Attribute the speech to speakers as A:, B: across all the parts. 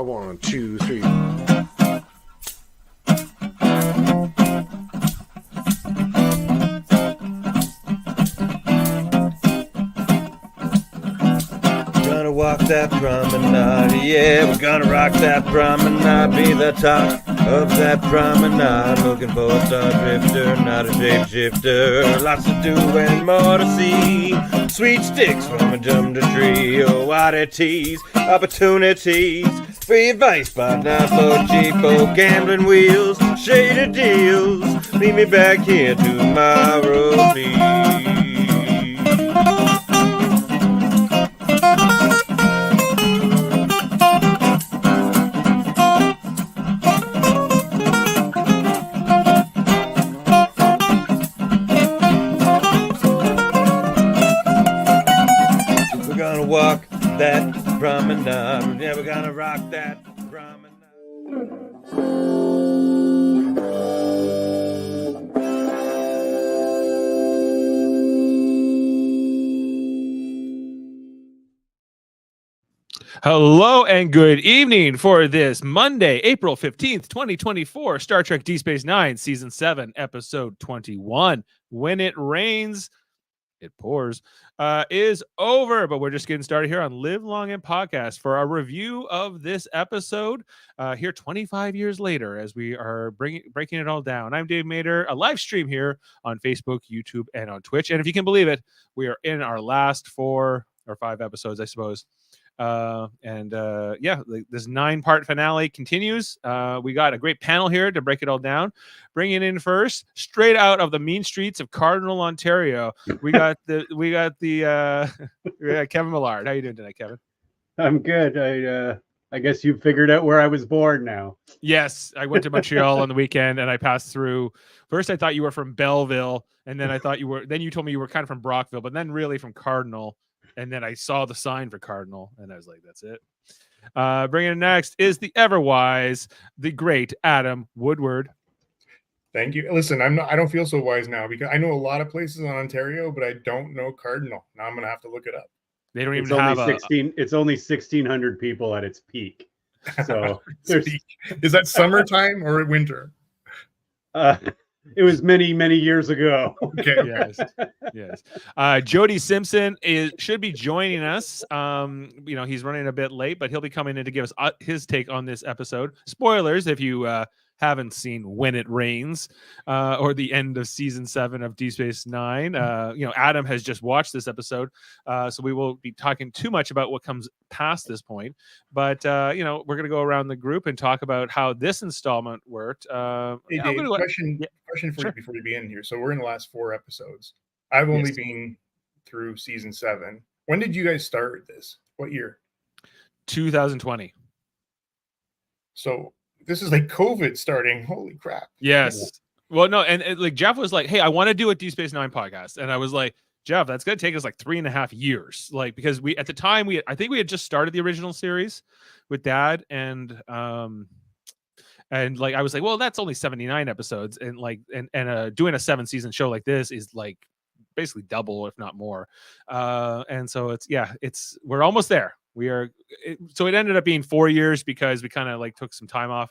A: A 1, 2, 3.
B: Gonna walk that promenade, yeah, we're gonna rock that promenade, be the talk of that promenade. Looking for a star drifter, not a shapeshifter. Lots to do and more to see. Sweet sticks from a jump to tree, oh, oddities, opportunities. Free advice, but not for cheapo gambling wheels. Shaded deals, meet me back here tomorrow, please. Walk that promenade. Yeah, we're gonna rock that promenade.
C: Hello and good evening for this Monday, April 15th, 2024, Star Trek DS9, Season 7, Episode 21. When it rains, it pours, is over, but we're just getting started here on Live Long and Podcast for our review of this episode here 25 years later as we are breaking it all down. I'm Dave Mader, a live stream here on Facebook, YouTube, and on Twitch. And if you can believe it, we are in our last 4 or 5 episodes, I suppose. This 9-part finale continues. We got a great panel here to break it all down. Bringing in first, straight out of the mean streets of Cardinal, Ontario, we got we got Kevin Millard. How you doing tonight, Kevin?
D: I'm good. I guess you figured out where I was born now.
C: Yes, I went to Montreal on the weekend and I passed through. First, I thought you were from Belleville, and then I thought you were. Then you told me you were kind of from Brockville, but then really from Cardinal. And then I saw the sign for Cardinal, and I was like, that's it. Bringing in next is the ever-wise, the great Adam Woodward.
E: Thank you. Listen, I don't feel so wise now because I know a lot of places in Ontario, but I don't know Cardinal. Now I'm going to have to look it up.
C: They don't even have
D: It's only 1,600 people at its peak. So
E: is that summertime or winter?
D: It was many, many years ago.
E: Okay.
C: Yes. Jody Simpson should be joining us. He's running a bit late, but he'll be coming in to give us his take on this episode. Spoilers if you haven't seen When It Rains or the end of season 7 of DS9. Adam has just watched this episode, so we won't be talking too much about what comes past this point. But we're going to go around the group and talk about how this installment worked.
E: Hey, Dave, question for you before you begin here. So we're in the last 4 episodes. I've only been through season 7. When did you guys start this? What year?
C: 2020.
E: So this is like COVID starting. Holy crap.
C: Yes. Well, no, and like Jeff was like, hey, I want to do a DS9 podcast. And I was like, Jeff, that's going to take us like 3.5 years. Like, because we, at the time, I think we had just started the original series with Dad. And like, I was like, well, that's only 79 episodes. And like, and doing a 7-season show like this is like basically double, if not more. And so we're almost there. So it ended up being 4 years because we kind of like took some time off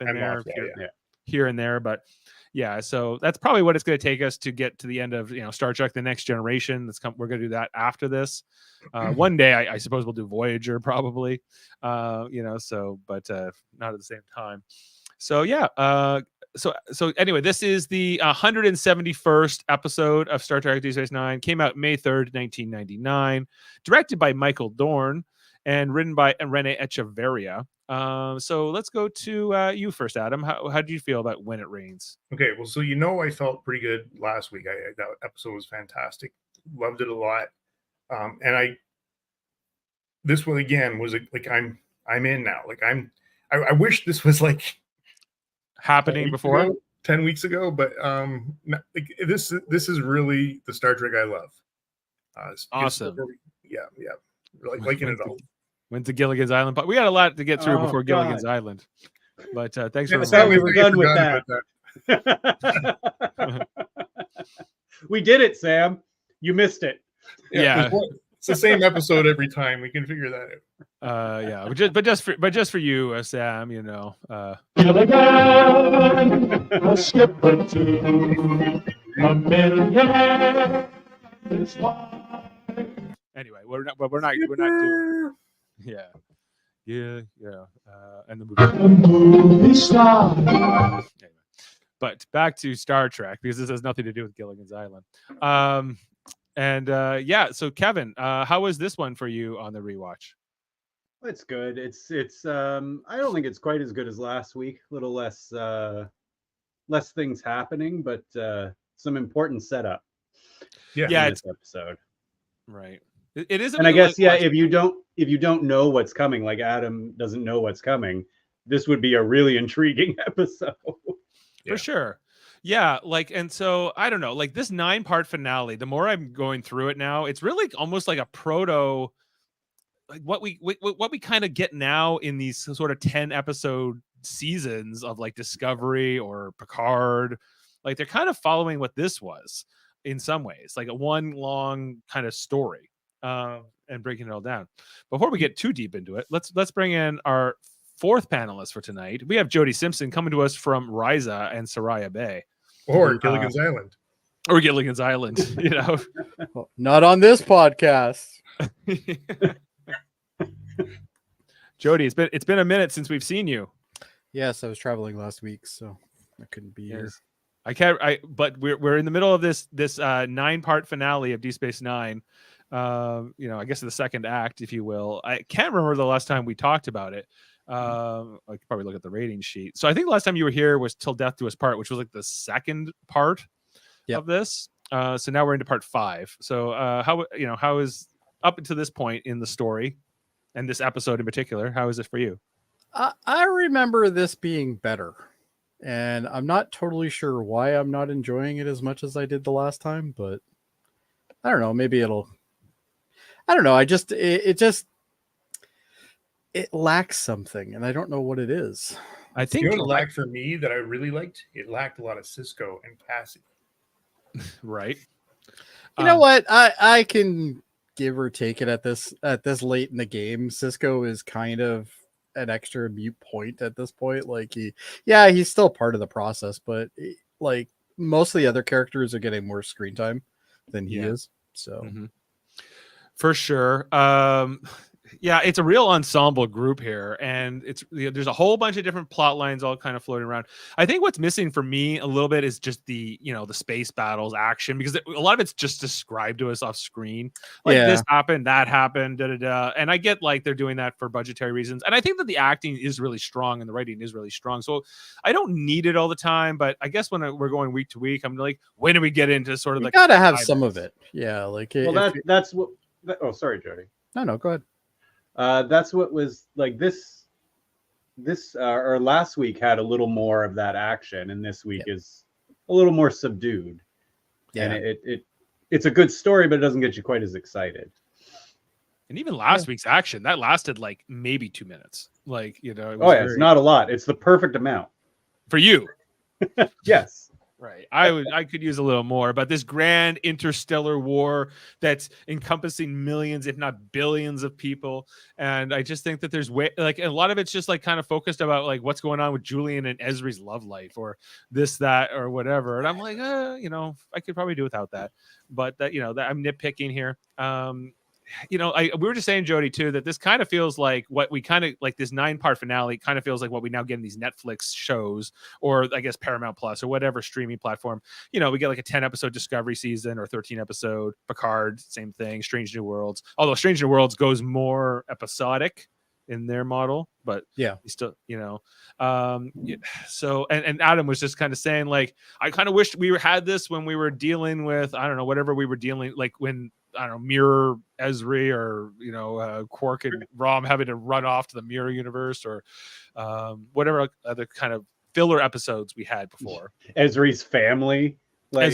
C: here and there, but yeah, so that's probably what it's going to take us to get to the end of Star Trek: The Next Generation. We're going to do that after this. One day, I suppose we'll do Voyager probably, but not at the same time. So yeah, so anyway, this is the 171st episode of Star Trek DS9. Came out May 3rd, 1999. Directed by Michael Dorn and written by Rene Echeverria. So let's go to you first, Adam. How do you feel about When It Rains?
E: Okay, well, so I felt pretty good last week. That episode was fantastic. Loved it a lot. This one again was like I'm in now. Like I wish this was like
C: happening before
E: 10 weeks ago, but this is really the Star Trek I love.
C: Awesome.
E: Yeah. Liking it all.
C: Went to Gilligan's Island, but we got a lot to get through before Gilligan's Island. But thanks for
D: reminding me. We're done with that. We did it, Sam. You missed it.
C: Yeah.
E: It's the same episode every time. We can figure that out.
C: Yeah, but just for you, Sam, you know.
A: Gilligan, a skipper to a million is why.
C: Anyway, we're not doing. Yeah. And the movie.
A: The movie star.
C: Anyway. But back to Star Trek, because this has nothing to do with Gilligan's Island. So Kevin, how was this one for you on the rewatch?
D: It's good. It's I don't think it's quite as good as last week. A little less things happening, but some important setup.
E: Yeah.
D: In this episode.
C: Right. It is.
D: And I guess if you don't know what's coming, like Adam doesn't know what's coming, this would be a really intriguing episode.
C: For sure. Yeah, and so I don't know, this 9-part finale, the more I'm going through it now, it's really almost like a proto, what we kind of get now in these sort of 10 episode seasons of Discovery or Picard. They're kind of following what this was in some ways, like a one long kind of story, and breaking it all down. Before we get too deep into it, let's bring in our fourth panelist for tonight. We have Jody Simpson coming to us from Riza and Soraya Bay.
E: Or Gilligan's Island.
C: Or Gilligan's Island, you know.
F: Well, not on this podcast.
C: Jody, it's been a minute since we've seen you.
F: Yes, I was traveling last week, so I couldn't be here.
C: But we're in the middle of this 9-part finale of Deep Space Nine. I guess the second act, if you will. I can't remember the last time we talked about it. I could probably look at the rating sheet. So I think the last time you were here was Till Death Do Us Part, which was the second part of this. So now we're into part 5. So how is up until this point in the story and this episode in particular, how is it for you?
F: I remember this being better, and I'm not totally sure why I'm not enjoying it as much as I did the last time, but I don't know, maybe I don't know. It lacks something, and I don't know what it is.
C: I think
E: what it lacked for me that I really liked? It lacked a lot of Cisco and Cassie.
C: Right.
F: You know what? I can give or take it at this late in the game. Cisco is kind of an extra mute point at this point. He's still part of the process, but most of the other characters are getting more screen time than he is. So
C: for sure. It's a real ensemble group here, and there's a whole bunch of different plot lines all kind of floating around. I think what's missing for me a little bit is just the space battles action, because a lot of it's just described to us off screen. This happened, that happened, da-da-da. And I get they're doing that for budgetary reasons. And I think that the acting is really strong and the writing is really strong. So I don't need it all the time, but I guess when we're going week to week, I'm like, when do we get into sort of
F: gotta have some of it. Yeah.
D: That's what. Oh, sorry, Jody.
F: No, go ahead.
D: That's what was this or last week had a little more of that action, and this week is a little more subdued. Yeah, and it's a good story, but it doesn't get you quite as excited.
C: And even last week's action that lasted maybe 2 minutes.
D: It's not a lot. It's the perfect amount
C: for you.
D: Yes.
C: Right. I could use a little more, but this grand interstellar war that's encompassing millions, if not billions of people. And I just think that there's a lot of it's just kind of focused about what's going on with Julian and Ezri's love life or this, that, or whatever. And I'm I could probably do without that, but that I'm nitpicking here. We were just saying, Jody, too, that this kind of feels like what we kind of this 9-part finale kind of feels like what we now get in these Netflix shows, or I guess Paramount Plus or whatever streaming platform. We get a 10-episode Discovery season or 13-episode Picard, same thing. Strange New Worlds, although Strange New Worlds goes more episodic in their model, but you still, so and Adam was just kind of saying I kind of wished we had this when we were dealing with, I don't know, whatever we were dealing, when I don't know, Mirror Ezri or Quark and Rom having to run off to the Mirror universe, or whatever other kind of filler episodes we had before.
D: Ezri's family,
C: a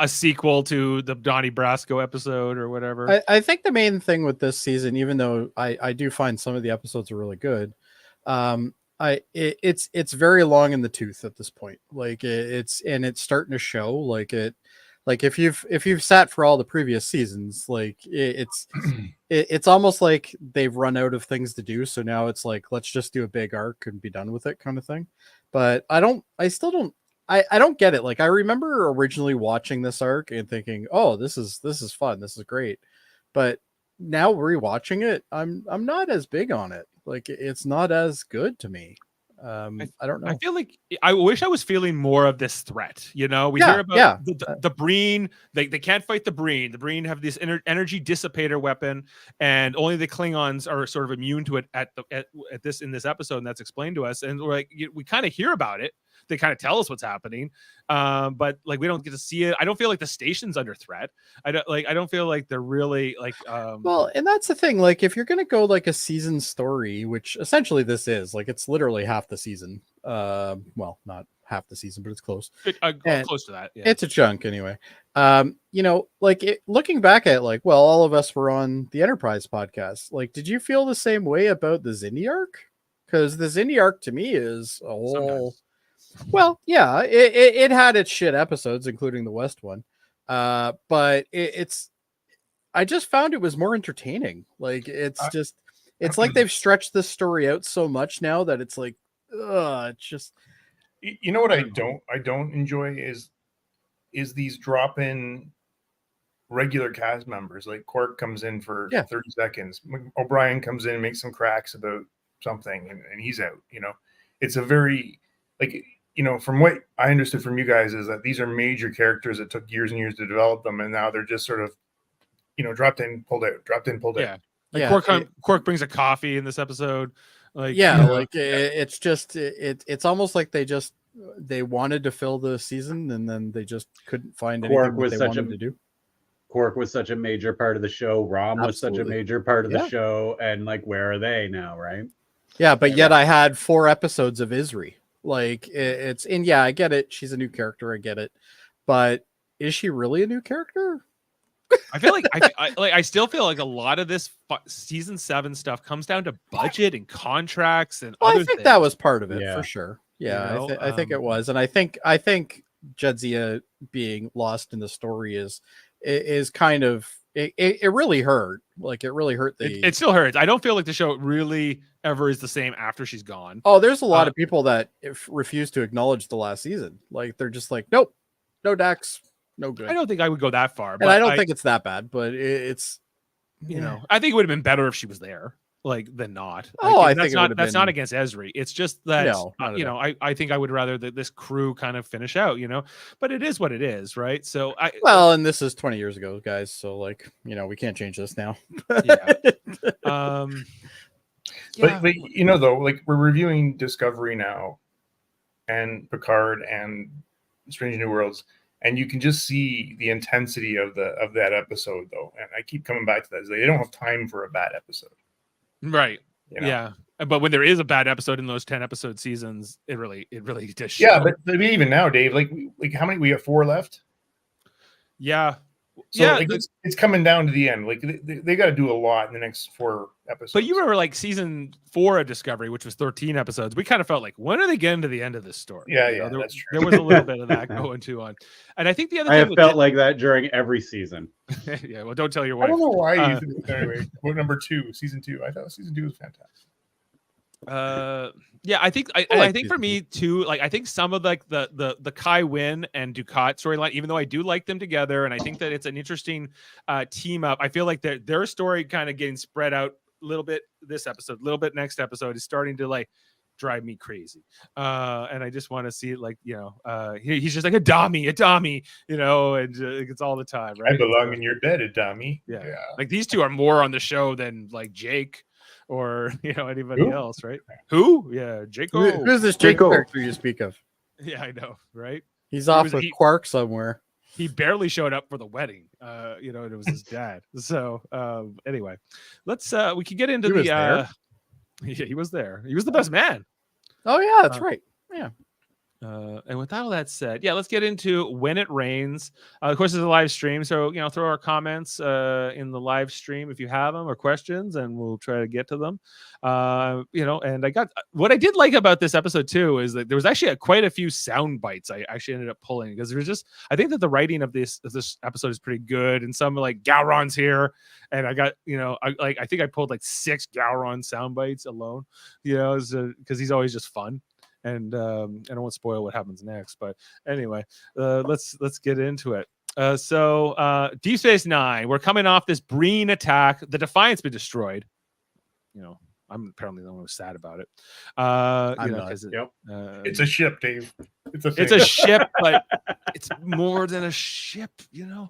C: sequel to the Donnie Brasco episode or whatever.
F: I think the main thing with this season, even though I do find some of the episodes are really good, it's very long in the tooth at this point. It's starting to show Like if you've sat for all the previous seasons, like it's almost like they've run out of things to do. So now it's like, let's just do a big arc and be done with it kind of thing. But I still don't get it. Like I remember originally watching this arc and thinking, oh, this is fun. This is great. But now rewatching it, I'm not as big on it. Like it's not as good to me. I don't know.
C: I feel like I wish I was feeling more of this threat. You know, we hear about the Breen. They can't fight the Breen. The Breen have this energy dissipator weapon, and only the Klingons are sort of immune to it at this in this episode, and that's explained to us. And we're like, we kind of hear about it. They kind of tell us what's happening, but like we don't get to see it. I don't feel like the station's under threat. I don't feel like they're really like.
F: Well, and that's the thing. Like, if you're gonna go like a season story, which essentially this is, like, it's literally half the season. Well, not half the season, but it's close.
C: Close to that. Yeah.
F: It's a chunk anyway. You know, like looking back at it, like, well, all of us were on the Enterprise podcast. Like, did you feel the same way about the Xindi arc? Because the Xindi arc to me is a whole.
C: Sometimes.
F: Well, yeah, it had its shit episodes, including the West one. But it's I just found it was more entertaining. Like it's like they've stretched this story out so much now that it's like, it's just.
E: You know what I don't enjoy is these drop-in regular cast members. Like Quark comes in for 30 seconds. O'Brien comes in and makes some cracks about something, and he's out. You know, it's a very like. You know, from what I understood from you guys is that these are major characters that took years and years to develop them, and now they're just sort of, you know, dropped in, pulled out, dropped in, pulled out.
C: Like Quark brings a coffee in this episode. Like
F: it's just it's almost like they wanted to fill the season and then they just couldn't find anything they wanted to do.
D: Quark was such a major part of the show. Rom was such a major part of the show, and like, where are they now, right?
F: Yeah, but yet I had 4 episodes of Isri. Like it's and yeah, I get it. She's a new character. I get it, but is she really a new character?
C: I feel like I still feel like a lot of this season 7 stuff comes down to budget and contracts and.
F: Well,
C: other
F: I think
C: things.
F: that was part of it for sure. Yeah,
C: You know,
F: I think it was, and I think Jadzia being lost in the story is kind of it really hurt. Like it really hurt
C: it still hurts. I don't feel like the show really ever is the same after she's gone.
F: Oh, there's a lot of people that refuse to acknowledge the last season. Like they're just like, nope, no Dax, no good.
C: I don't think I would go that far,
F: and I don't think it's that bad, but it's
C: you know, I think it would have been better if she was there. Like than not.
F: I
C: that's
F: think
C: that's not against Esri. It's just that you know, I think I would rather that this crew kind of finish out, you know, but it is what it is, right? So
F: and this is 20 years ago, guys. So like, you know, we can't change this now.
E: But you know, though, like we're reviewing Discovery now and Picard and Strange New Worlds, and you can just see the intensity of that episode, though. And I keep coming back to that. They don't have time for a bad episode.
C: Right. You know? Yeah. But when there is a bad episode in those 10 episode seasons, it really does show.
E: Yeah, but even now, Dave, like how many? We have 4 left.
C: Yeah.
E: So like, it's coming down to the end. Like they got to do a lot in the next 4 episodes.
C: But you remember like season 4 of Discovery, which was 13 episodes. We kind of felt like, when are they getting to the end of this story?
E: Yeah, that's true.
C: There was a little bit of that going to on. And I think the other
D: I have felt like that during every season.
C: Yeah, well, don't tell your wife.
E: I don't know why. Anyway, what number 2, season 2? I thought season 2 was fantastic.
C: Yeah, I think for me too, like I think some of like the Kai Wynn and Dukat storyline, even though I do like them together, and I think that it's an interesting team up, I feel like their story kind of getting spread out a little bit this episode, a little bit next episode is starting to like drive me crazy. And I just want to see it, like, you know, he's just like a dummy, you know, and it's all the time, right?
E: I belong in your bed, a dummy.
C: Yeah. Like these two are more on the show than like Jake or, you know, anybody else, right? Who? Yeah, Jake.
F: Who's this Jake character you speak of?
C: Yeah, I know, right?
F: He's off with Quark somewhere.
C: He barely showed up for the wedding. You know, it was his dad. So anyway, let's we can get into the
F: there?
C: Yeah, he was there. He was the best man.
F: Oh yeah, that's right. Yeah.
C: And with all that said, let's get into When It Rains. Of course, it's a live stream, so throw our comments in the live stream if you have them or questions, and we'll try to get to them. And I got what I did like about this episode too is that there was actually quite a few sound bites I actually ended up pulling, because there's just, I think that the writing of this episode is pretty good, and some like Gowron's here, and I got I think I pulled like 6 Gowron sound bites alone, because he's always just fun. And I won't spoil what happens next, but anyway, let's get into it. So Deep Space Nine, we're coming off this Breen attack. The Defiant's been destroyed. I'm apparently the one who's sad about it.
E: It's a ship, Dave.
C: It's a ship, but it's more than a ship, So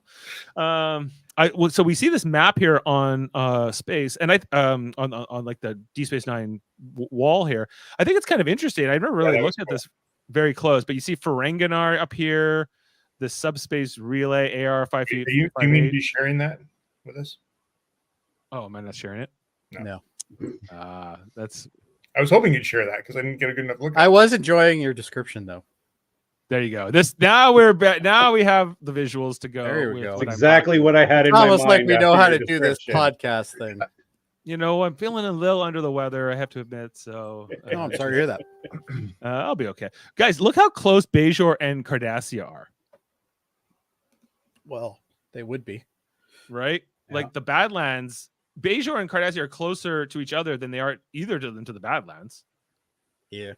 C: we see this map here on space, and on like the D Space Nine wall here. I think it's kind of interesting. I never really looked at this very close, but you see Ferenginar up here, the subspace relay AR 5 feet.
E: Do you mean to be sharing that with us?
C: Oh, am I not sharing it?
F: No.
C: That's.
E: I was hoping you'd share that because I didn't get a good enough look.
F: I was enjoying your description though.
C: There you go. Now we have the visuals to go.
F: There we go.
D: Exactly what I had in my mind.
F: Almost like we know how to do this podcast thing.
C: I'm feeling a little under the weather, I have to admit. So
F: I'm sorry to hear that.
C: I'll be okay. Guys, look how close Bajor and Cardassia are.
F: Well, they would be.
C: Right? Yeah. Like the Badlands, Bajor and Cardassia are closer to each other than they are either to them to the Badlands.
F: Yeah.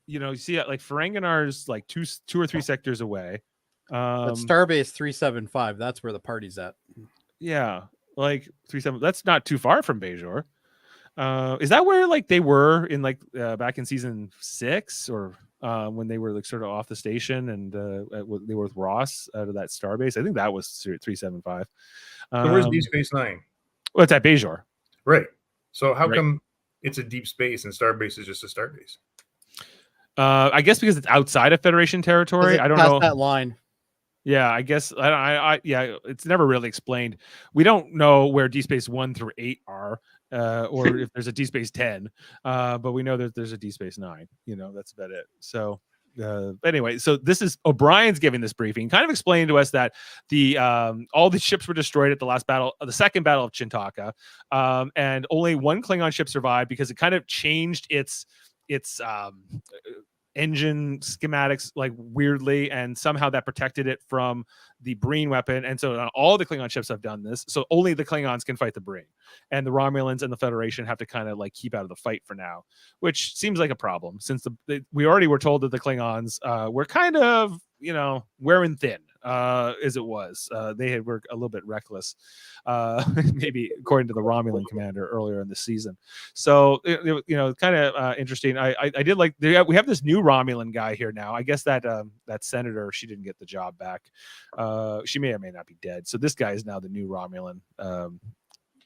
C: You see it like Ferenginar's like two or three sectors away.
F: But Starbase 375, that's where the party's at.
C: Yeah, like 37. That's not too far from Bajor. Is that where like they were in like back in season 6 or when they were like sort of off the station and they were with Ross out of that Starbase? I think that was 375.
E: So where's Deep Space Nine?
C: Well, it's at Bajor.
E: Right. So how come it's a deep space and Starbase is just a starbase?
C: I guess because it's outside of Federation territory. I don't know
F: that line.
C: Yeah, I guess it's never really explained. We don't know where D Space 1 through 8 are, or if there's a D Space 10. But we know that there's a D Space 9. That's about it. So anyway, so this is O'Brien's giving this briefing, kind of explaining to us that the all the ships were destroyed at the last battle, the second battle of Chintaka, and only one Klingon ship survived because it kind of changed its engine schematics like weirdly, and somehow that protected it from the Breen weapon. And so all the Klingon ships have done this, so only the Klingons can fight the Breen, and the Romulans and the Federation have to kind of like keep out of the fight for now, which seems like a problem since we already were told that the Klingons were kind of wearing thin as it was. They were a little bit reckless, maybe according to the Romulan commander earlier in the season. So kind of interesting. I did like we have this new Romulan guy here now. I guess that that senator, she didn't get the job back. She may or may not be dead. So this guy is now the new Romulan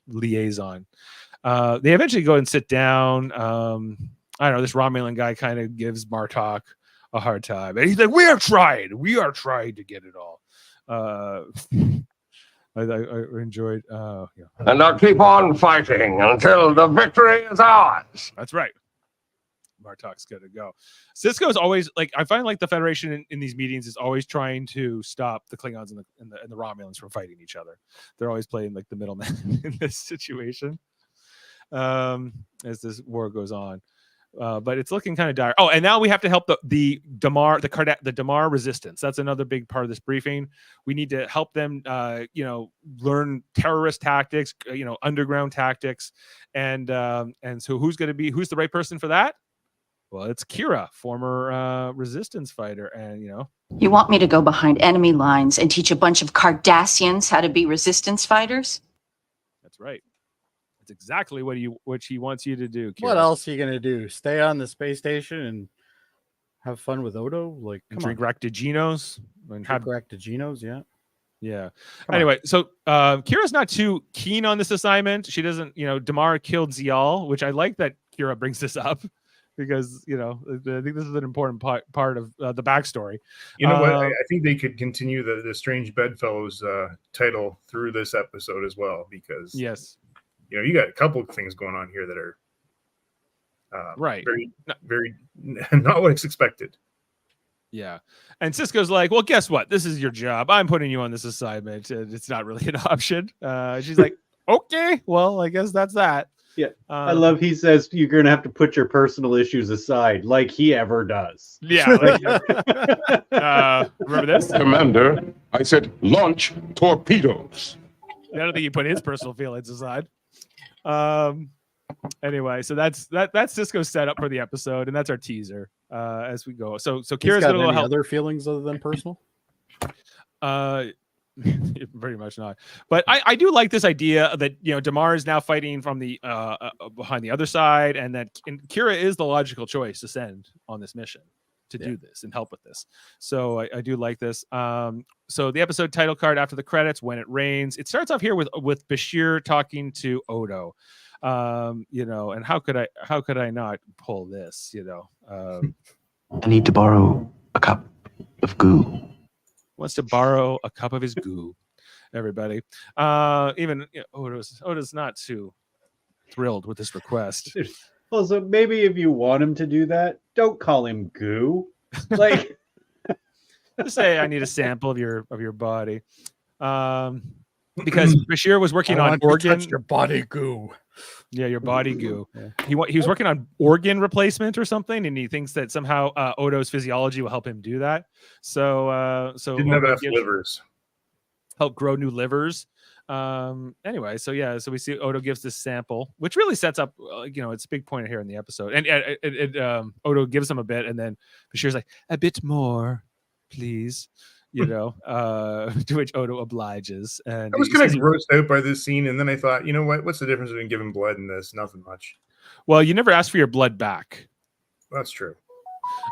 C: liaison. They eventually go and sit down. I don't know. This Romulan guy kind of gives Martok a hard time, and he's like, we are trying to get it all. I enjoyed
G: and I'll keep on fighting until the victory is ours.
C: That's right. Martok's good to go. Cisco's always like, I find like the Federation in these meetings is always trying to stop the Klingons and the Romulans from fighting each other. They're always playing like the middleman in this situation as this war goes on. But it's looking kind of dire. Oh, and now we have to help the Damar resistance. That's another big part of this briefing. We need to help them, learn terrorist tactics, underground tactics, and so who's the right person for that? Well, it's Kira, former resistance fighter, and
H: You want me to go behind enemy lines and teach a bunch of Cardassians how to be resistance fighters?
C: That's right. That's exactly what he wants you to do, Kira.
F: What else are you gonna do? Stay on the space station and have fun with Odo? Like
C: drink Ractiginos and have
F: Ractiginos,
C: yeah. Anyway, so Kira's not too keen on this assignment. She doesn't, Damar killed Zial, which I like that Kira brings this up because I think this is an important part of the backstory.
E: You know what? I think they could continue the Strange Bedfellows title through this episode as well, because
C: yes.
E: You got a couple of things going on here that are
C: right,
E: very, very not what it's expected.
C: Yeah. And Cisco's like, well, guess what? This is your job. I'm putting you on this assignment. And it's not really an option. She's like, okay, well, I guess that's that.
D: Yeah. I love he says you're going to have to put your personal issues aside like he ever does.
C: Yeah. Remember this?
G: Commander, I said launch torpedoes.
C: I don't think he put his personal feelings aside. Anyway, so that's Cisco's setup for the episode, and that's our teaser as we go. So Kira's
F: got
C: gonna
F: any
C: help.
F: other feelings other than personal?
C: Pretty much not. But I do like this idea that Damar is now fighting from the behind the other side, and Kira is the logical choice to send on this mission to do this and help with this. So I do like this. So the episode title card after the credits, When It Rains. It starts off here with Bashir talking to Odo. And how could I not pull this?
I: I need to borrow a cup of goo.
C: Wants to borrow a cup of his goo. Everybody, even Odo's not too thrilled with this request.
D: Well, so maybe if you want him to do that, don't call him goo. Like,
C: just say I need a sample of your body. Because Bashir was working on organ.
F: Your body goo.
C: Yeah, your body goo. Yeah. He was working on organ replacement or something, and he thinks that somehow Odo's physiology will help him do that. So
E: didn't have enough livers.
C: Help grow new livers. Anyway, so we see Odo gives this sample, which really sets up, it's a big point here in the episode. And Odo gives him a bit, and then Bashir's like, a bit more, please. To which Odo obliges. And
E: I was kind of grossed out by this scene, and then I thought, you know what? What's the difference between giving blood and this? Nothing much.
C: Well, you never asked for your blood back.
E: That's true.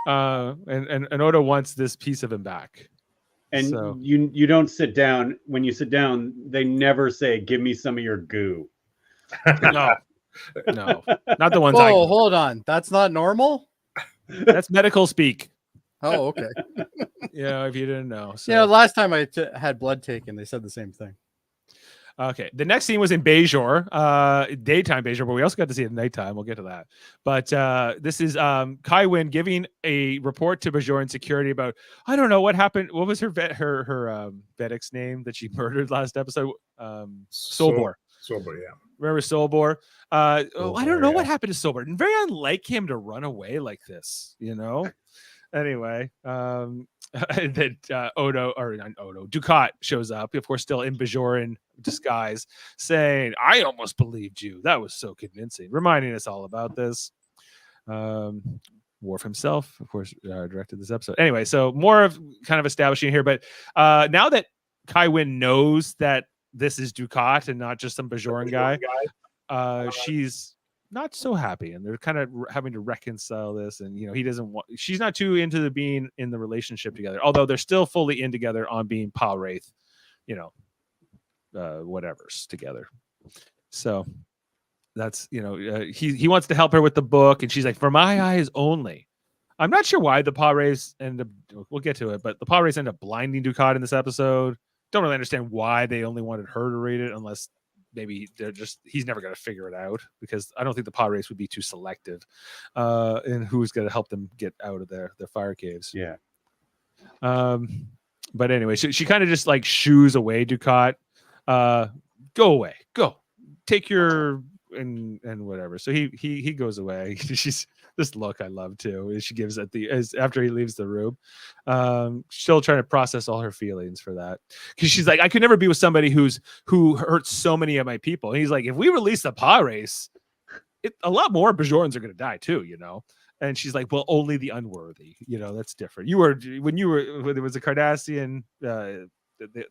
C: And Odo wants this piece of him back.
D: And
C: so.
D: you don't sit down. When you sit down, they never say, "Give me some of your goo."
C: No, not the ones.
F: Oh, hold on. That's not normal.
C: That's medical speak.
F: Oh, okay.
C: If you didn't know. So.
F: Last time I had blood taken, they said the same thing.
C: Okay. The next scene was in Bajor, daytime Bajor, but we also got to see it at nighttime. We'll get to that. But this is Kai Wynn giving a report to Bajoran security about, I don't know what happened. What was her Vedek's name that she murdered last episode? Solbor.
E: Solbor, yeah.
C: Remember Solbor? I don't know what happened to Solbor. And very unlike him to run away like this, Anyway, that Dukat shows up, of course, still in Bajoran disguise, saying, I almost believed you. That was so convincing, reminding us all about this. Worf himself, of course, directed this episode. Anyway, so more of kind of establishing here, but now that Kai Wynn knows that this is Dukat and not just some Bajoran guy, she's not so happy, and they're kind of having to reconcile this. And he doesn't want. She's not too into being in the relationship together, although they're still fully in together on being Pa Wraith, whatever's together. So that's he wants to help her with the book, and she's like, for my eyes only. I'm not sure why the Pa Wraiths end up. We'll get to it, but the Pa Wraiths end up blinding Dukat in this episode. Don't really understand why they only wanted her to read it, unless. Maybe he's never going to figure it out, because I don't think the pod race would be too selective in who's going to help them get out of their fire caves.
D: Yeah.
C: But anyway, she kind of just like shoos away Dukat. Go away, go take your and whatever. So he goes away. She's this look I love too. She gives at after he leaves the room. Still trying to process all her feelings for that, because she's like, I could never be with somebody who hurts so many of my people. And he's like, if we release the Pa race, a lot more Bajorans are going to die too, And she's like, well, only the unworthy. That's different. When there was a Cardassian.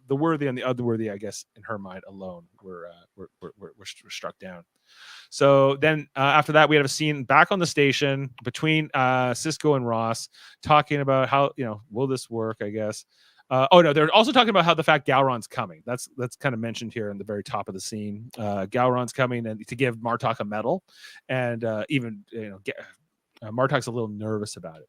C: The worthy and the unworthy, I guess, in her mind alone, were struck down. So then after that, we have a scene back on the station between Sisko and Ross talking about how, will this work, I guess. They're also talking about how the fact Gowron's coming. That's kind of mentioned here in the very top of the scene. Gowron's coming and to give Martok a medal. And Martok's a little nervous about it.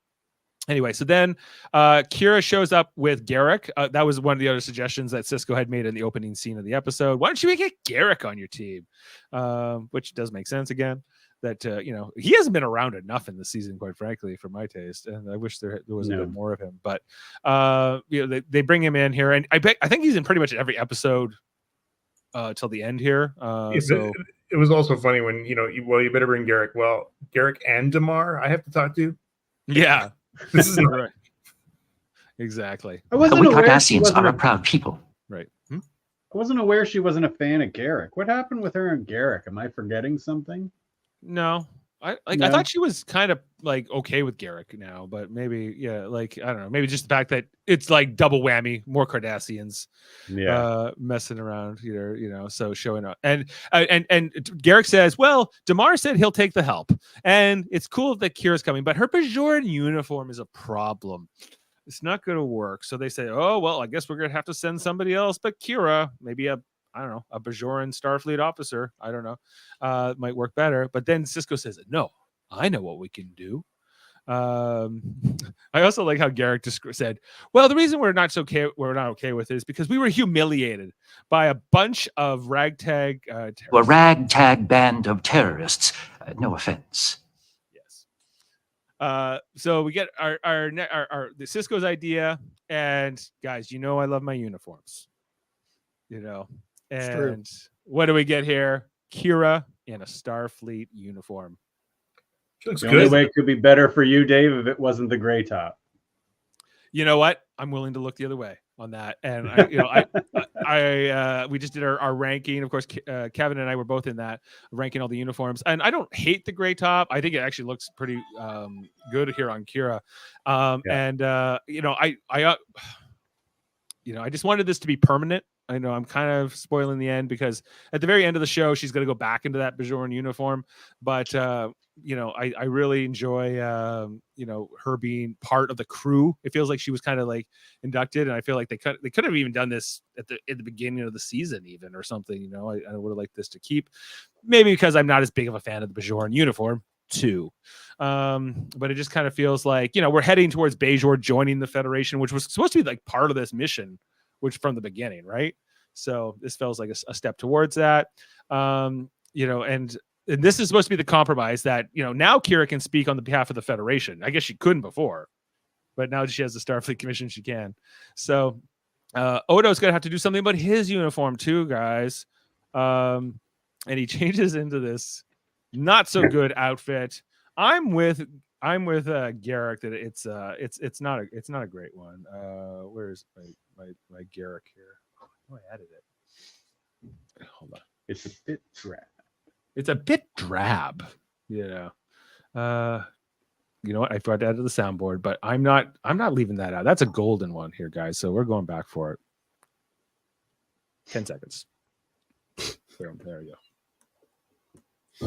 C: Anyway, so then Kira shows up with Garrick. That was one of the other suggestions that Sisko had made in the opening scene of the episode. Why don't you make it Garrick on your team? Which does make sense again. that he hasn't been around enough in the season, quite frankly, for my taste, and I wish there was a bit more of him. But they bring him in here, and I think he's in pretty much every episode till the end here. So
E: it was also funny when you better bring Garrick. Well, Garrick and Damar, I have to talk to.
C: Yeah,
E: this is
C: right. Exactly.
I: We Cardassians are a proud people.
C: Right.
D: I wasn't aware she wasn't a fan of Garrick. What happened with her and Garrick? Am I forgetting something?
C: No. I thought she was kind of like okay with Garrick now, but maybe I don't know, maybe just the fact that it's like double whammy, more Cardassians messing around here, so showing up. And Garrick says, well, Damar said he'll take the help, and it's cool that Kira's coming, but her Bajoran uniform is a problem. It's not going to work. So they say, oh, well, I guess we're going to have to send somebody else, but Kira, maybe a Bajoran Starfleet officer. I don't know. Might work better. But then Sisko says, no, I know what we can do. I also like how Garrick said, well, the reason we're not okay with it is because we were humiliated by a bunch of ragtag terrorists.
I: A ragtag band of terrorists. No offense.
C: So we get our the Sisko's idea, and guys, I love my uniforms, and what do we get here? Kira in a Starfleet uniform.
E: She looks
D: the
E: good.
D: only way it could be better for you, Dave, if it wasn't the gray top.
C: You know what? I'm willing to look the other way on that. And we just did our ranking. Of course, Kevin and I were both in that, ranking all the uniforms. And I don't hate the gray top. I think it actually looks pretty good here on Kira. And I just wanted this to be permanent. I know I'm kind of spoiling the end because at the very end of the show, she's going to go back into that Bajoran uniform. But I really enjoy her being part of the crew. It feels like she was kind of like inducted, and I feel like they could have even done this at the beginning of the season, even, or something. I would have liked this to keep, maybe because I'm not as big of a fan of the Bajoran uniform too. But it just kind of feels like we're heading towards Bajor joining the Federation, which was supposed to be like part of this mission, which from the beginning, right? So this feels like a step towards that. And this is supposed to be the compromise that, now Kira can speak on the behalf of the Federation. I guess she couldn't before, but now she has the Starfleet Commission, she can. So Odo's going to have to do something about his uniform too, guys. And he changes into this not so good outfit. I'm with Garrick that it's not a great one. Where's my Garrick here? Oh, I added it. Hold on.
D: It's a bit drab.
C: It's a bit drab. You know what? I forgot to add to the soundboard, but I'm not leaving that out. That's a golden one here, guys. So we're going back for it. 10 seconds. There we go.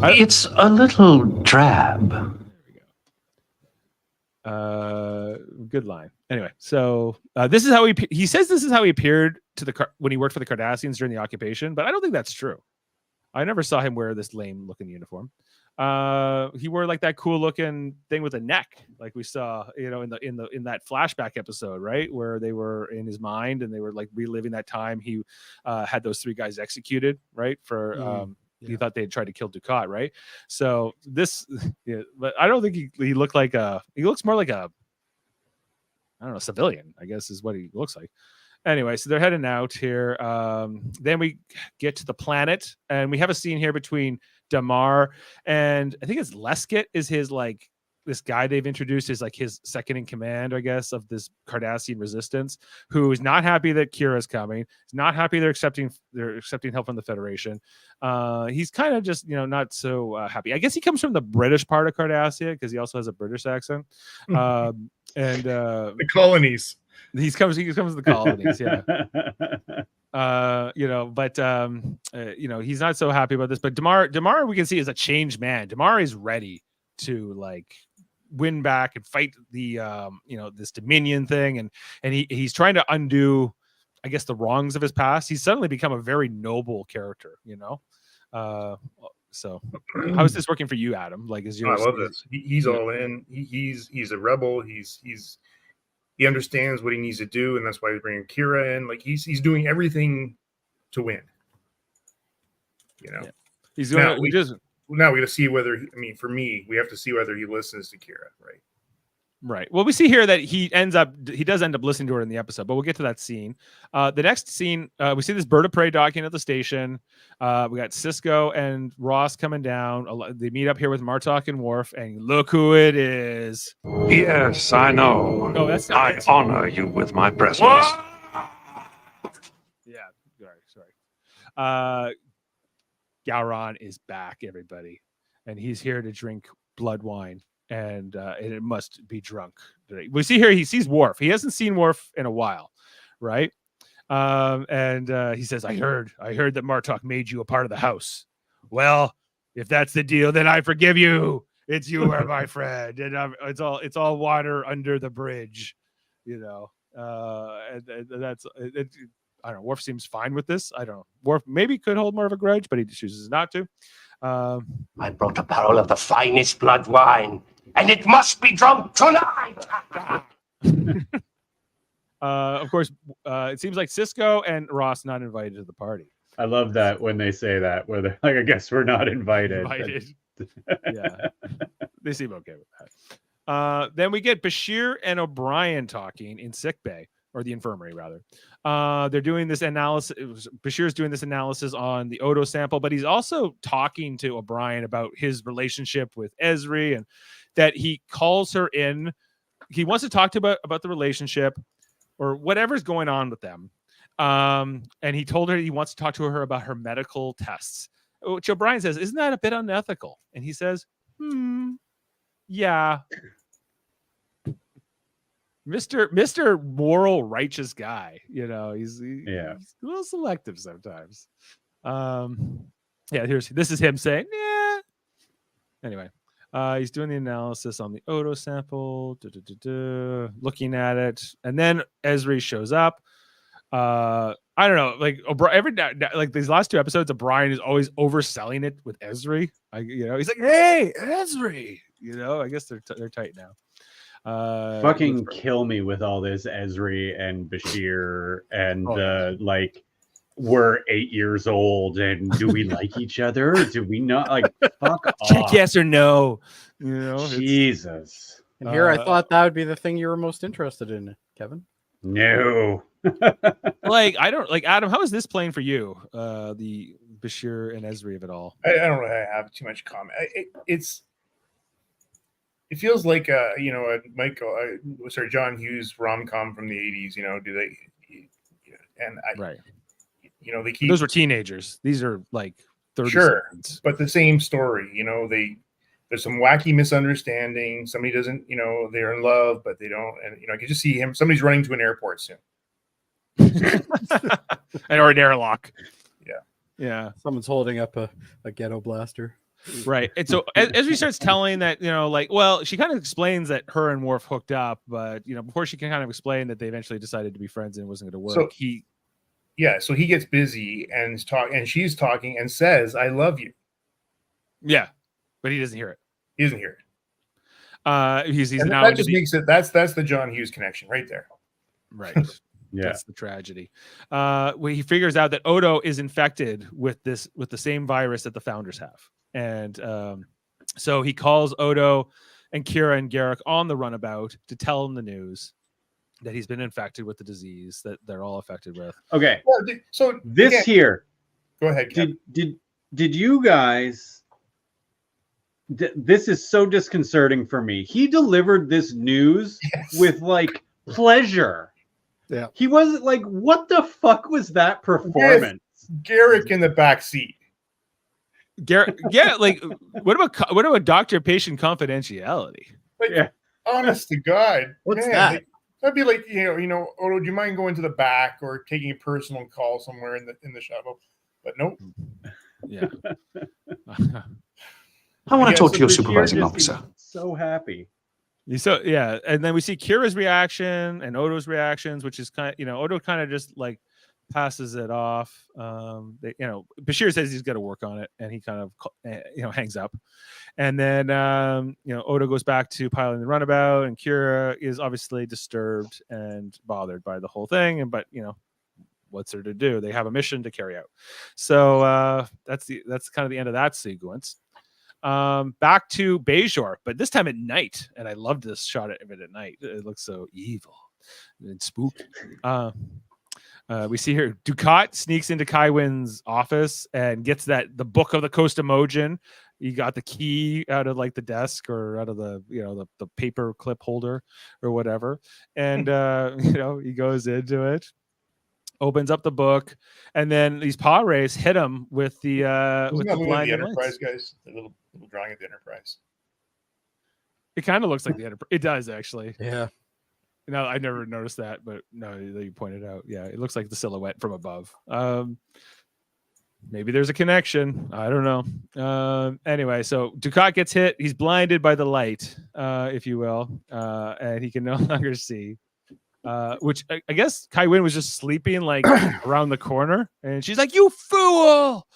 I: It's a little drab.
C: There we go. Good line. Anyway, so this is how he says this is how he appeared when he worked for the Cardassians during the occupation, but I don't think that's true. I never saw him wear this lame looking uniform. He wore like that cool looking thing with a neck, like we saw, in that flashback episode, right, where they were in his mind and they were like reliving that time he had those 3 guys executed, right, for he thought they had tried to kill Dukat, right? So this, but I don't think he looked like he looks more like a, I don't know, civilian, I guess is what he looks like. Anyway, so they're heading out here. Then we get to the planet, and we have a scene here between Damar and I think it's Lesket is his like this guy they've introduced is like his second in command, I guess, of this Cardassian resistance, who is not happy that Kira's coming. He's not happy they're accepting help from the Federation. He's kind of just not so happy. I guess he comes from the British part of Cardassia because he also has a British accent. And
E: the colonies.
C: He comes to the colonies, yeah. He's not so happy about this. But Damar, we can see, is a changed man. Damar is ready to like win back and fight the this Dominion thing, and he's trying to undo, I guess, the wrongs of his past. He's suddenly become a very noble character, So how is this working for you, Adam? Like, I
E: love this. He's all in. He's a rebel. He understands what he needs to do, and that's why he's bringing Kira in. Like he's doing everything to win.
C: He's going.
E: now we got to see whether. For me, we have to see whether he listens to Kira, right?
C: Right. Well, we see here that he does end up listening to her in the episode, but we'll get to that scene. The next scene, we see this bird of prey docking at the station. We got Cisco and Ross coming down. They meet up here with Martok and Worf, and look who it is.
G: Yes, I know.
C: No, that's not
G: I
C: it.
G: honor you with my presence.
C: Yeah. Sorry. Gowron is back, everybody, and he's here to drink blood wine. And it must be drunk today. We see here he sees Worf. He hasn't seen Worf in a while, right? And he says, "I heard that Martok made you a part of the house. Well, if that's the deal, then I forgive you. It's you are my friend, and it's all water under the bridge, you know." And that's it. I don't know. Worf seems fine with this. I don't know. Worf maybe could hold more of a grudge, but he chooses not to.
G: I brought a barrel of the finest blood wine, and it must be drunk tonight.
C: Of course, it seems like Cisco and Ross not invited to the party.
D: I love that when they say that, where they're like, I guess we're not invited.
C: Yeah, they seem okay with that. Then we get Bashir and O'Brien talking in sickbay, or the infirmary rather. They're doing this analysis. Bashir's doing this analysis on the Odo sample, but he's also talking to O'Brien about his relationship with Ezri, and that he calls her in. He wants to talk to about the relationship or whatever's going on with them. And he told her he wants to talk to her about her medical tests, which O'Brien says, isn't that a bit unethical? And he says, yeah. Mr. moral righteous guy, you know, he's a little selective sometimes. This is him saying, yeah. Anyway, he's doing the analysis on the Odo sample, looking at it, and then Ezri shows up. I don't know, like like these last two episodes, O'Brien is always overselling it with Ezri. He's like, hey, Ezri, I guess they're tight now.
D: Fucking kill me with all this Ezri and Bashir and we're 8 years old and do we like each other? Do we not? Like, fuck off.
C: Check yes or no.
D: Jesus.
F: And here I thought that would be the thing you were most interested in, Kevin.
D: No.
C: I don't like Adam. How is this playing for you? The Bashir and Ezri of it all.
E: I don't really have too much comment. It feels like a John Hughes rom-com from the 80s. Do they? And
C: right.
E: They keep.
C: Those were teenagers. These are like 30.
E: Sure,
C: seconds.
E: But the same story. There's some wacky misunderstanding. Somebody doesn't. They're in love, but they don't. And I can just see him. Somebody's running to an airport soon.
C: Or an airlock.
E: Yeah.
F: Someone's holding up a ghetto blaster.
C: Right. And so as we starts telling that, she kind of explains that her and Worf hooked up, but before she can kind of explain that they eventually decided to be friends and it wasn't going to work.
E: So he gets busy and she's talking and says, I love you.
C: Yeah. But he doesn't hear it.
E: He doesn't hear it.
C: He's
E: and
C: now
E: that just makes it that's the John Hughes connection right there.
C: Right.
D: Yeah.
C: That's the tragedy. He figures out that Odo is infected with the same virus that the founders have. And so he calls Odo and Kira and Garrick on the runabout to tell them the news that he's been infected with the disease that they're all affected with.
D: Okay.
E: Well, so
D: this
E: again,
D: here.
E: Go ahead.
D: Did you guys? This is so disconcerting for me. He delivered this news with pleasure.
F: Yeah.
D: He wasn't like, what the fuck was that performance?
E: Yes, Garrick in the back seat.
C: Garrett, what about doctor-patient confidentiality?
E: Honest to God,
F: what's that?
E: That'd be like, Odo, do you mind going to the back or taking a personal call somewhere in the shuttle? But nope.
C: Yeah.
I: I want to talk to your supervising officer.
D: So happy.
C: And then we see Kira's reaction and Odo's reactions, which is kind of, Odo kind of just passes it off. Bashir says he's got to work on it, and he kind of hangs up. And then Odo goes back to piloting the runabout, and Kira is obviously disturbed and bothered by the whole thing. But what's there to do? They have a mission to carry out. So that's kind of the end of that sequence. Back to Bajor, but this time at night. And I loved this shot of it at night. It looks so evil and spooky. We see here Dukat sneaks into Kaiwin's office and gets the book of the Coast Emojin. He got the key out of like the desk or out of the the paper clip holder or whatever, and he goes into it, opens up the book, and then these paw rays hit him with the blinding
E: Enterprise
C: lights.
E: guys, the little drawing of the Enterprise.
C: It kind of looks like the Enterprise. It does actually.
F: Yeah.
C: No, I never noticed that, but no, you pointed out. Yeah, it looks like the silhouette from above. Maybe there's a connection. I don't know. Anyway, so Dukat gets hit. He's blinded by the light, if you will, and he can no longer see. Which I guess Kai Wynn was just sleeping like around the corner, and she's like, "You fool!"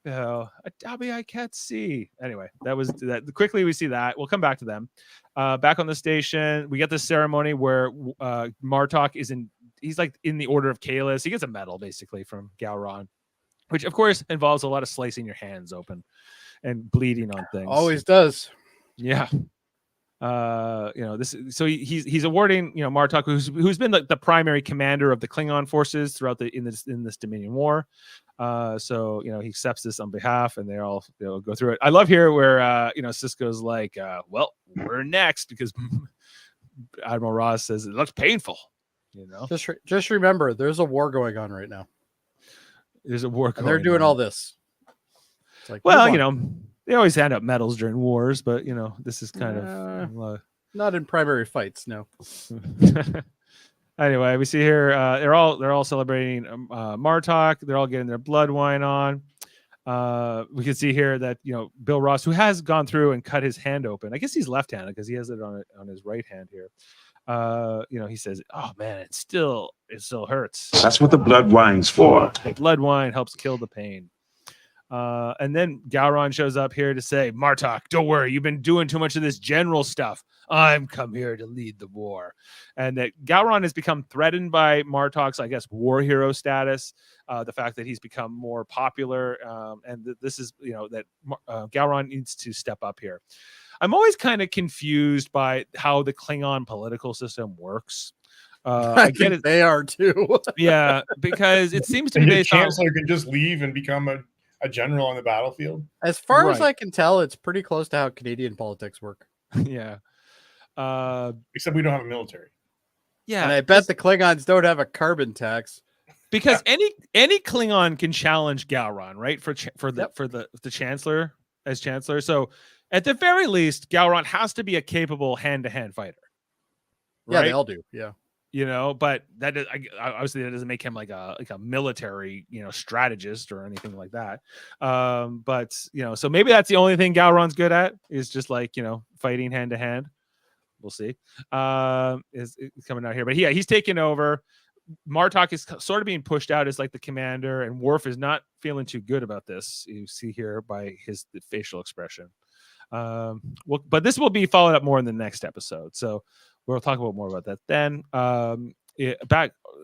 C: I can't see. Anyway, that was that. Quickly, we see that. We'll come back to them. Back on the station, we get this ceremony where Martok he's like in the Order of Kalis. He gets a medal basically from Gowron, which of course involves a lot of slicing your hands open and bleeding on things.
F: Always does.
C: Yeah. This. So he's awarding Martok, who's been the primary commander of the Klingon forces throughout in this Dominion War. So he accepts this on behalf, and they all go through it. I love here where Cisco's like, well, we're next, because Admiral Ross says it looks painful.
F: Just remember, there's a war going on right now.
C: There's a war,
F: and they're doing all this. It's like,
C: well, they always hand out medals during wars, but this is kind of
F: not in primary fights. No.
C: Anyway, we see here they're all celebrating Martok. They're all getting their blood wine on. We can see here that Bill Ross, who has gone through and cut his hand open. I guess he's left-handed because he has it on his right hand here. He says, "Oh man, it still hurts."
J: That's what the blood wine's for.
C: The blood wine helps kill the pain. And then Gowron shows up here to say, "Martok, don't worry, you've been doing too much of this general stuff. I'm come here to lead the war." And that Gowron has become threatened by Martok's, I guess, war hero status. The fact that he's become more popular, and this is, that Gowron needs to step up here. I'm always kind of confused by how the Klingon political system works.
F: I get it. They are too.
C: Yeah, because it seems to be
E: the chancellor can just leave and become a general on the battlefield.
F: As far as I can tell, it's pretty close to how Canadian politics work.
C: Yeah.
E: Except we don't have a military.
C: Yeah.
F: And I bet the Klingons don't have a carbon tax.
C: Because any Klingon can challenge Gowron, right? For the chancellor as chancellor. So at the very least, Gowron has to be a capable hand-to-hand fighter. Right?
F: Yeah, they all do. Yeah.
C: But that is, obviously that doesn't make him like a military, strategist or anything like that. But so maybe that's the only thing Gowron's good at, is just like, fighting hand to hand. We'll see. Is coming out here, but he's taking over. Martok is sort of being pushed out as like the commander, and Worf is not feeling too good about this. You see here by his facial expression. But this will be followed up more in the next episode. So we'll talk about more about that then.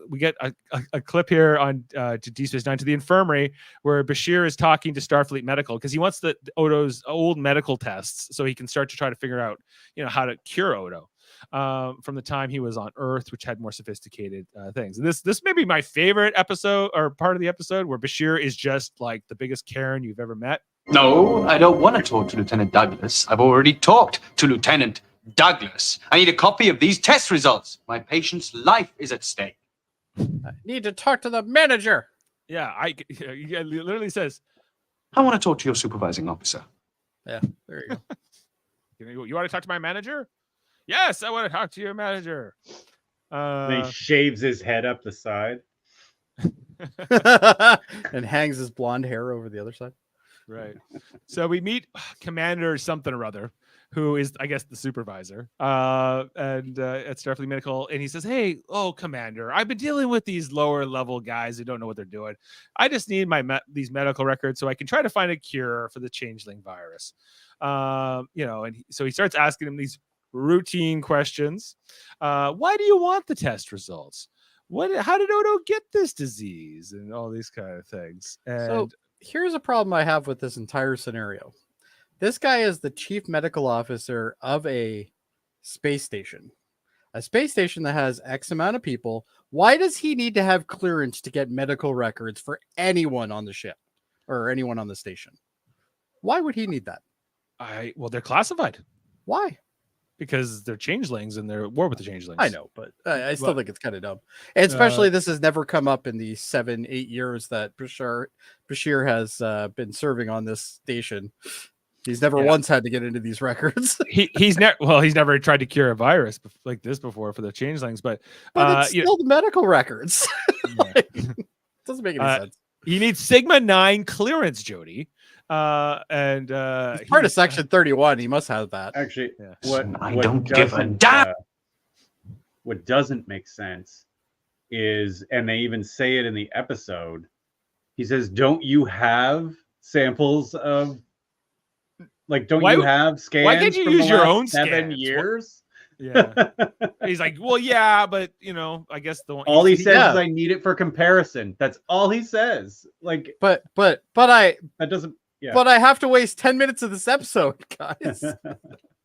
C: We get a clip here on to Deep Space Nine, to the infirmary, where Bashir is talking to Starfleet Medical, because he wants the Odo's old medical tests so he can start to try to figure out, how to cure Odo from the time he was on Earth, which had more sophisticated things. And this may be my favorite episode, or part of the episode, where Bashir is just like the biggest Karen you've ever met.
I: No, I don't want to talk to Lieutenant Douglas. I've already talked to Lieutenant Douglas. I need a copy of these test results. My patient's life is at stake.
F: I need to talk to the manager.
C: Yeah, he literally says,
I: I want to talk to your supervising officer.
F: Yeah, there you go.
C: You want to talk to my manager? Yes, I want to talk to your manager.
D: And he shaves his head up the side.
F: And hangs his blonde hair over the other side.
C: Right. So we meet Commander something or other, who is, I guess, the supervisor and at Starfleet Medical. And he says, "Hey, Commander, I've been dealing with these lower level guys who don't know what they're doing. I just need these medical records so I can try to find a cure for the changeling virus." So he starts asking him these routine questions. Why do you want the test results? How did Odo get this disease? And all these kind of things. And
F: so here's a problem I have with this entire scenario. This guy is the chief medical officer of a space station. A space station that has X amount of people. Why does he need to have clearance to get medical records for anyone on the ship or anyone on the station? Why would he need that?
C: Well, they're classified.
F: Why?
C: Because they're changelings and they're at war with the changelings.
F: I know, but I still think it's kind of dumb. And especially this has never come up in the 7-8 years that Bashir has been serving on this station. He's never once had to get into these records.
C: he's never tried to cure a virus like this before for the changelings, but
F: it's still the medical records. Doesn't make any sense.
C: He needs Sigma 9 clearance, Jody. He's
F: part of Section 31. He must have that.
D: Actually,
G: what don't give a damn.
D: What doesn't make sense is, and they even say it in the episode, he says, don't you have samples of, like, don't you have scans?
C: Why can't you
D: from
C: use
D: the
C: your
D: last
C: own
D: 7
C: scans?
D: years?
C: Yeah. He's like, well, yeah, but I guess
D: all he says is I need it for comparison. That's all he says. Like,
F: but that
D: doesn't. Yeah.
F: But I have to waste 10 minutes of this episode, guys.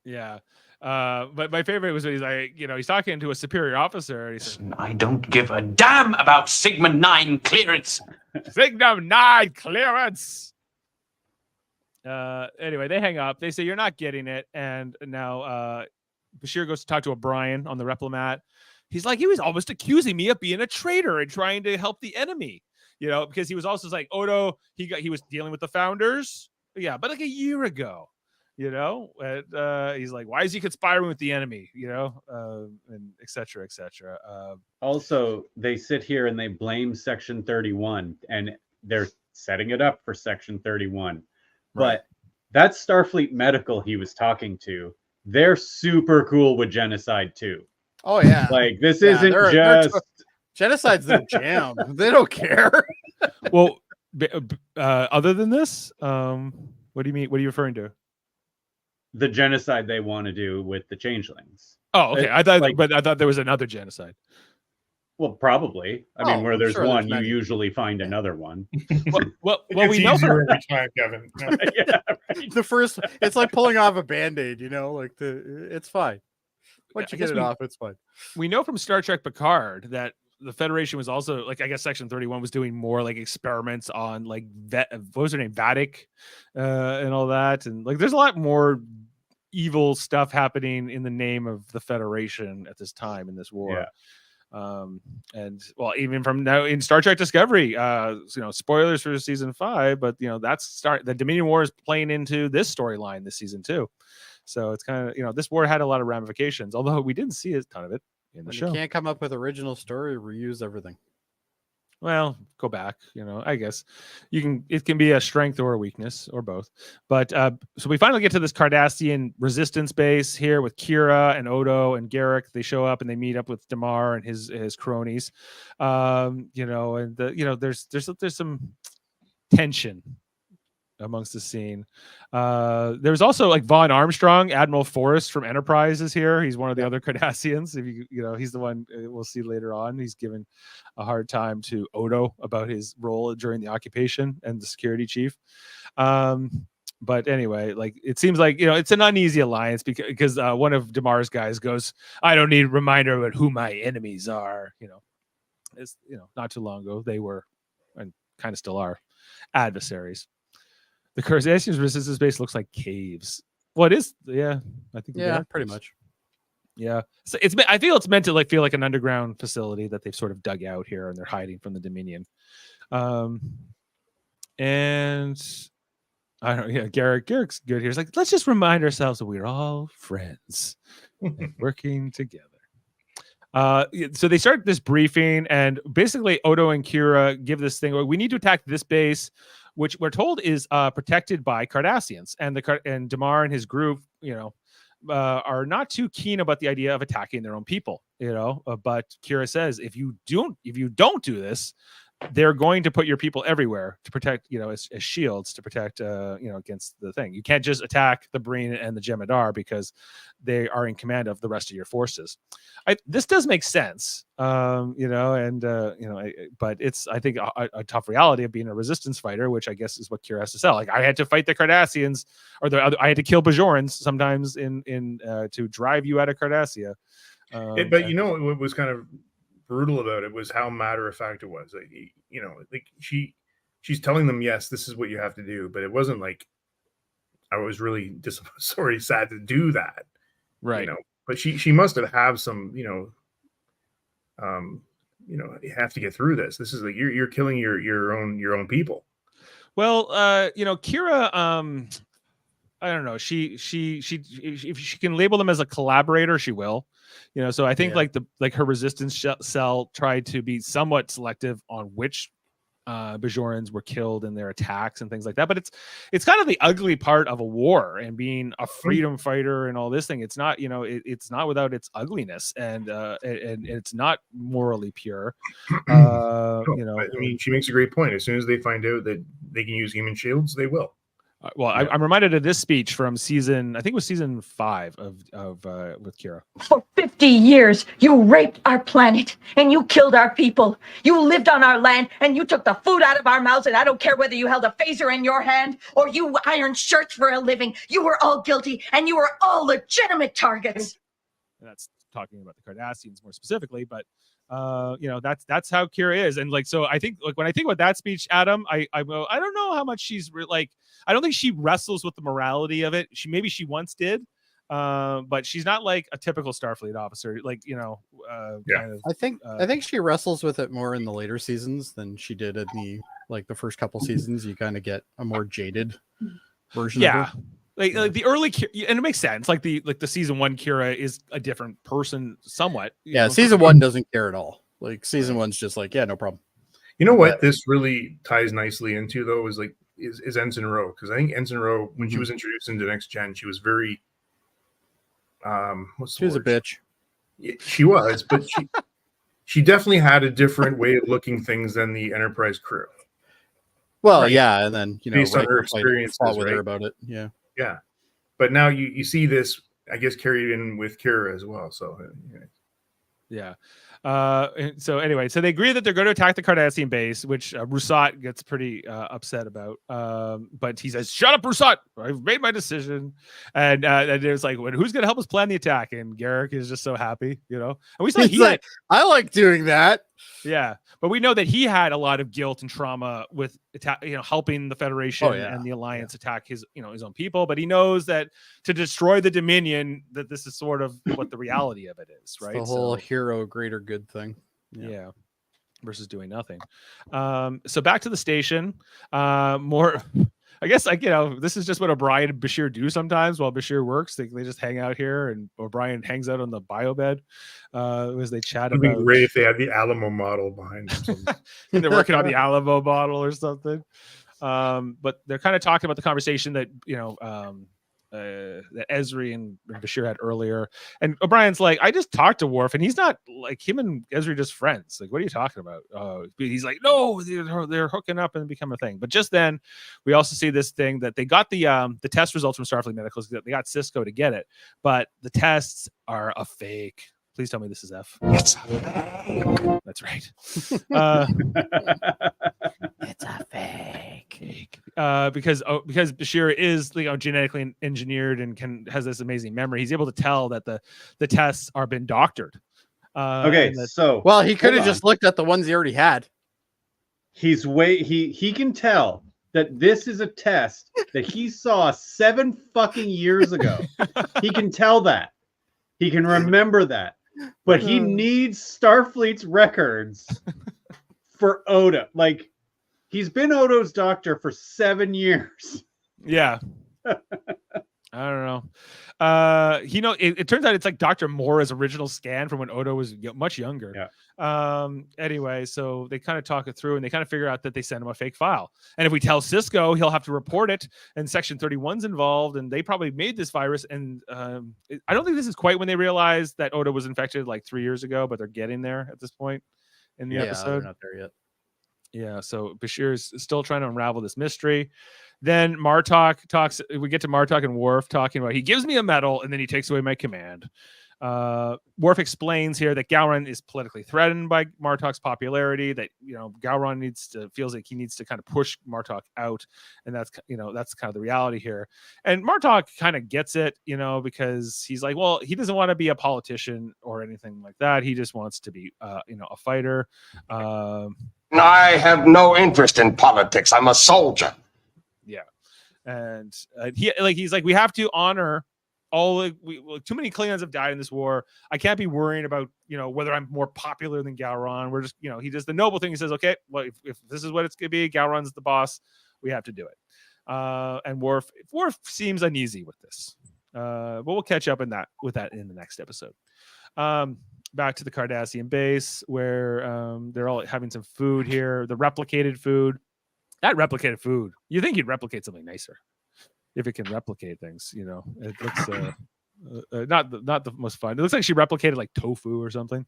C: Yeah. But my favorite was when he's like, he's talking to a superior officer. And he says,
G: I don't give a damn about Sigma 9 clearance.
C: Sigma 9 clearance. Anyway, they hang up. They say, you're not getting it. And now Bashir goes to talk to O'Brien on the Replomat. He's like, he was almost accusing me of being a traitor and trying to help the enemy. Because he was also like, Odo, he was dealing with the founders. Yeah, but like a year ago, and he's like, why is he conspiring with the enemy? And et cetera, et cetera.
D: Also, they sit here and they blame Section 31 and they're setting it up for Section 31. Right. But that's Starfleet Medical he was talking to. They're super cool with genocide too.
F: Oh, yeah.
D: Like, this isn't just...
F: Genocide's their jam. They don't care.
C: Well, other than this, what do you mean? What are you referring to?
D: The genocide they want to do with the changelings.
C: Oh, okay. I thought there was another genocide.
D: Well, probably. I mean, where there's one, you usually find another one.
C: well, we know
E: every time, Kevin.
D: Yeah, right.
F: The first, it's like pulling off a Band-Aid, it's fine. Once you get it off, it's fine.
C: We know from Star Trek Picard that the Federation was also, like, I guess Section 31 was doing more like experiments on like what was her name, Vatic, and all that, and like there's a lot more evil stuff happening in the name of the Federation at this time in this war. Yeah. And well, even from now in Star Trek Discovery, spoilers for season 5, but the Dominion War is playing into this storyline this season too. So it's kind of, this war had a lot of ramifications, although we didn't see a ton of it in the show.
F: You can't come up with original story, reuse everything.
C: Well, go back, I guess it can be a strength or a weakness or both. But so we finally get to this Cardassian resistance base here with Kira and Odo and Garrick. They show up and they meet up with Damar and his cronies. There's some tension amongst the scene. There's also like Vaughn Armstrong, Admiral Forrest from Enterprise is here. He's one of the other Cardassians. He's the one we'll see later on. He's given a hard time to Odo about his role during the occupation and the security chief. But anyway, like it seems like it's an uneasy alliance because one of Damar's guys goes, "I don't need a reminder about who my enemies are." It's not too long ago they were, and kind of still are, adversaries. The Cardassian resistance base looks like caves. Well, it is. Yeah, I think.
F: Yeah, pretty much.
C: Yeah, so I feel it's meant to feel like an underground facility that they've sort of dug out here, and they're hiding from the Dominion. And I don't know. Yeah, Garrick's good here. He's like, let's just remind ourselves that we're all friends and working together. So they start this briefing, and basically Odo and Kira give this thing. We need to attack this base, which we're told is protected by Cardassians, and Damar and his group, are not too keen about the idea of attacking their own people. But Kira says, if you don't do this, they're going to put your people everywhere to protect, as shields to protect, against the thing. You can't just attack the Breen and the Jemadar because they are in command of the rest of your forces. This does make sense, but it's, I think, a tough reality of being a resistance fighter, which I guess is what Kira has to sell. Like, I had to fight the Cardassians, or I had to kill Bajorans sometimes to drive you out of Cardassia.
E: But what was kind of brutal about it was how matter of fact it was. Like she's telling them, yes, this is what you have to do, but it wasn't like I was really sad to do that,
C: right?
E: But she must have some, you have to get through this. This is like you're killing your own people.
C: Well, Kira, I don't know. She if she can label them as a collaborator, she will. So I think like her resistance cell tried to be somewhat selective on which Bajorans were killed in their attacks and things like that. But it's kind of the ugly part of a war and being a freedom fighter and all this thing. It's not, it's not without its ugliness, and it's not morally pure.
E: I mean, she makes a great point. As soon as they find out that they can use human shields, they will.
C: I'm reminded of this speech from season 5 of with Kira.
H: For 50 years, you raped our planet and you killed our people. You lived on our land and you took the food out of our mouths, and I don't care whether you held a phaser in your hand or you ironed shirts for a living. You were all guilty and you were all legitimate targets.
C: And that's talking about the Cardassians more specifically, but that's how Kira is. And so I think when I think about that speech, Adam, I don't know how much she's I don't think she wrestles with the morality of it. Maybe she once did, but she's not like a typical Starfleet officer. Kind of,
F: I think she wrestles with it more in the later seasons than she did in the first couple seasons. You kind of get a more jaded version of her.
C: Like the early, and it makes sense. Like the season 1 Kira is a different person, somewhat.
F: Season 1 doesn't care at all. Like season 1's just like, yeah, no problem.
E: You know what this really ties nicely into though is Ensign Ro, because I think Ensign Ro, when she was introduced into Next Gen, she was very
F: she was a bitch.
E: She was, but she definitely had a different way of looking things than the Enterprise crew.
F: Well, yeah, and then
E: based on her experience
F: with her about it, yeah.
E: Yeah, but now you see this, I guess, carried in with Kira as well. So,
C: yeah. So anyway, so they agree that they're going to attack the Cardassian base, which Rousseau gets pretty upset about. But he says, "Shut up, Rousseau! I've made my decision." And there's like, well, who's going to help us plan the attack? And Garrick is just so happy, And we saw
F: I like doing that.
C: Yeah, but we know that he had a lot of guilt and trauma with helping the Federation and the Alliance attack his own people. But he knows that to destroy the Dominion, that this is sort of what the reality of it is, right?
F: The whole hero greater good thing.
C: Yeah. Versus doing nothing. So back to the station. More. I guess this is just what O'Brien and Bashir do sometimes while Bashir works. They just hang out here, and O'Brien hangs out on the bio bed as they chat. It'd
E: be great if they had the Alamo model behind them.
C: And they're working on the Alamo model or something. But they're kind of talking about the conversation that that Ezri and Bashir had earlier. And O'Brien's like, I just talked to Worf, and he's not like him and Ezri just friends. Like, what are you talking about? He's like, no, they're hooking up and become a thing. But just then, we also see this thing that they got the test results from Starfleet Medicals. They got Cisco to get it, but the tests are a fake. Please tell me this is F.
G: It's a fake.
C: That's right. It's a fake. Because Bashir is genetically engineered and has this amazing memory. He's able to tell that the tests are been doctored.
D: Okay, so
F: he could have just looked at the ones he already had.
D: He can tell that this is a test that he saw 7 fucking years ago. He can tell that. He can remember that. But he needs Starfleet's records for Odo. Like, he's been Odo's doctor for 7 years.
C: Yeah. I don't know. It turns out it's like Dr. Moore's original scan from when Odo was much younger.
D: Yeah.
C: Anyway, so they kind of talk it through, and they kind of figure out that they sent him a fake file. And if we tell Cisco, he'll have to report it, and Section 31's involved, and they probably made this virus. And I don't think this is quite when they realized that Odo was infected like 3 years ago, but they're getting there at this point in the episode.
F: They're not there yet.
C: Yeah, so Bashir's still trying to unravel this mystery. Then Martok talks. We get to Martok and Worf talking about he gives me a medal and then he takes away my command. Worf explains here that Gowron is politically threatened by Martok's popularity. That Gowron feels like he needs to kind of push Martok out, and that's kind of the reality here. And Martok kind of gets it, because he's like, well, he doesn't want to be a politician or anything like that. He just wants to be, a fighter.
G: I have no interest in politics. I'm a soldier.
C: Yeah, and he's like, we have to honor too many Klingons have died in this war. I can't be worrying about whether I'm more popular than Gowron. We're just he does the noble thing. He says, okay, well, if this is what it's gonna be, Gowron's the boss. We have to do it. And Worf seems uneasy with this. But we'll catch up with that in the next episode. Back to the Cardassian base where they're all having some food here. The replicated food. That replicated food. You think you'd replicate something nicer if it can replicate things. It looks not the most fun. It looks like she replicated like tofu or something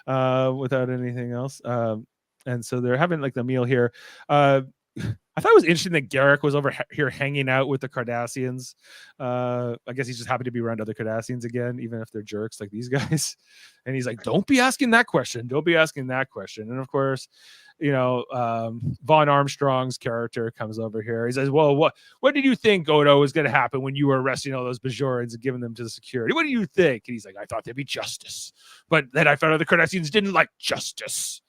C: without anything else. And so they're having like the meal here. I thought it was interesting that Garrick was over here hanging out with the Cardassians. I guess he's just happy to be around other Cardassians again, even if they're jerks like these guys. And he's like, don't be asking that question. Don't be asking that question. And of course, Vaughn Armstrong's character comes over here. He says, well, what did you think, Odo, was going to happen when you were arresting all those Bajorans and giving them to the security? What do you think? And he's like, I thought there'd be justice. But then I found out the Cardassians didn't like justice.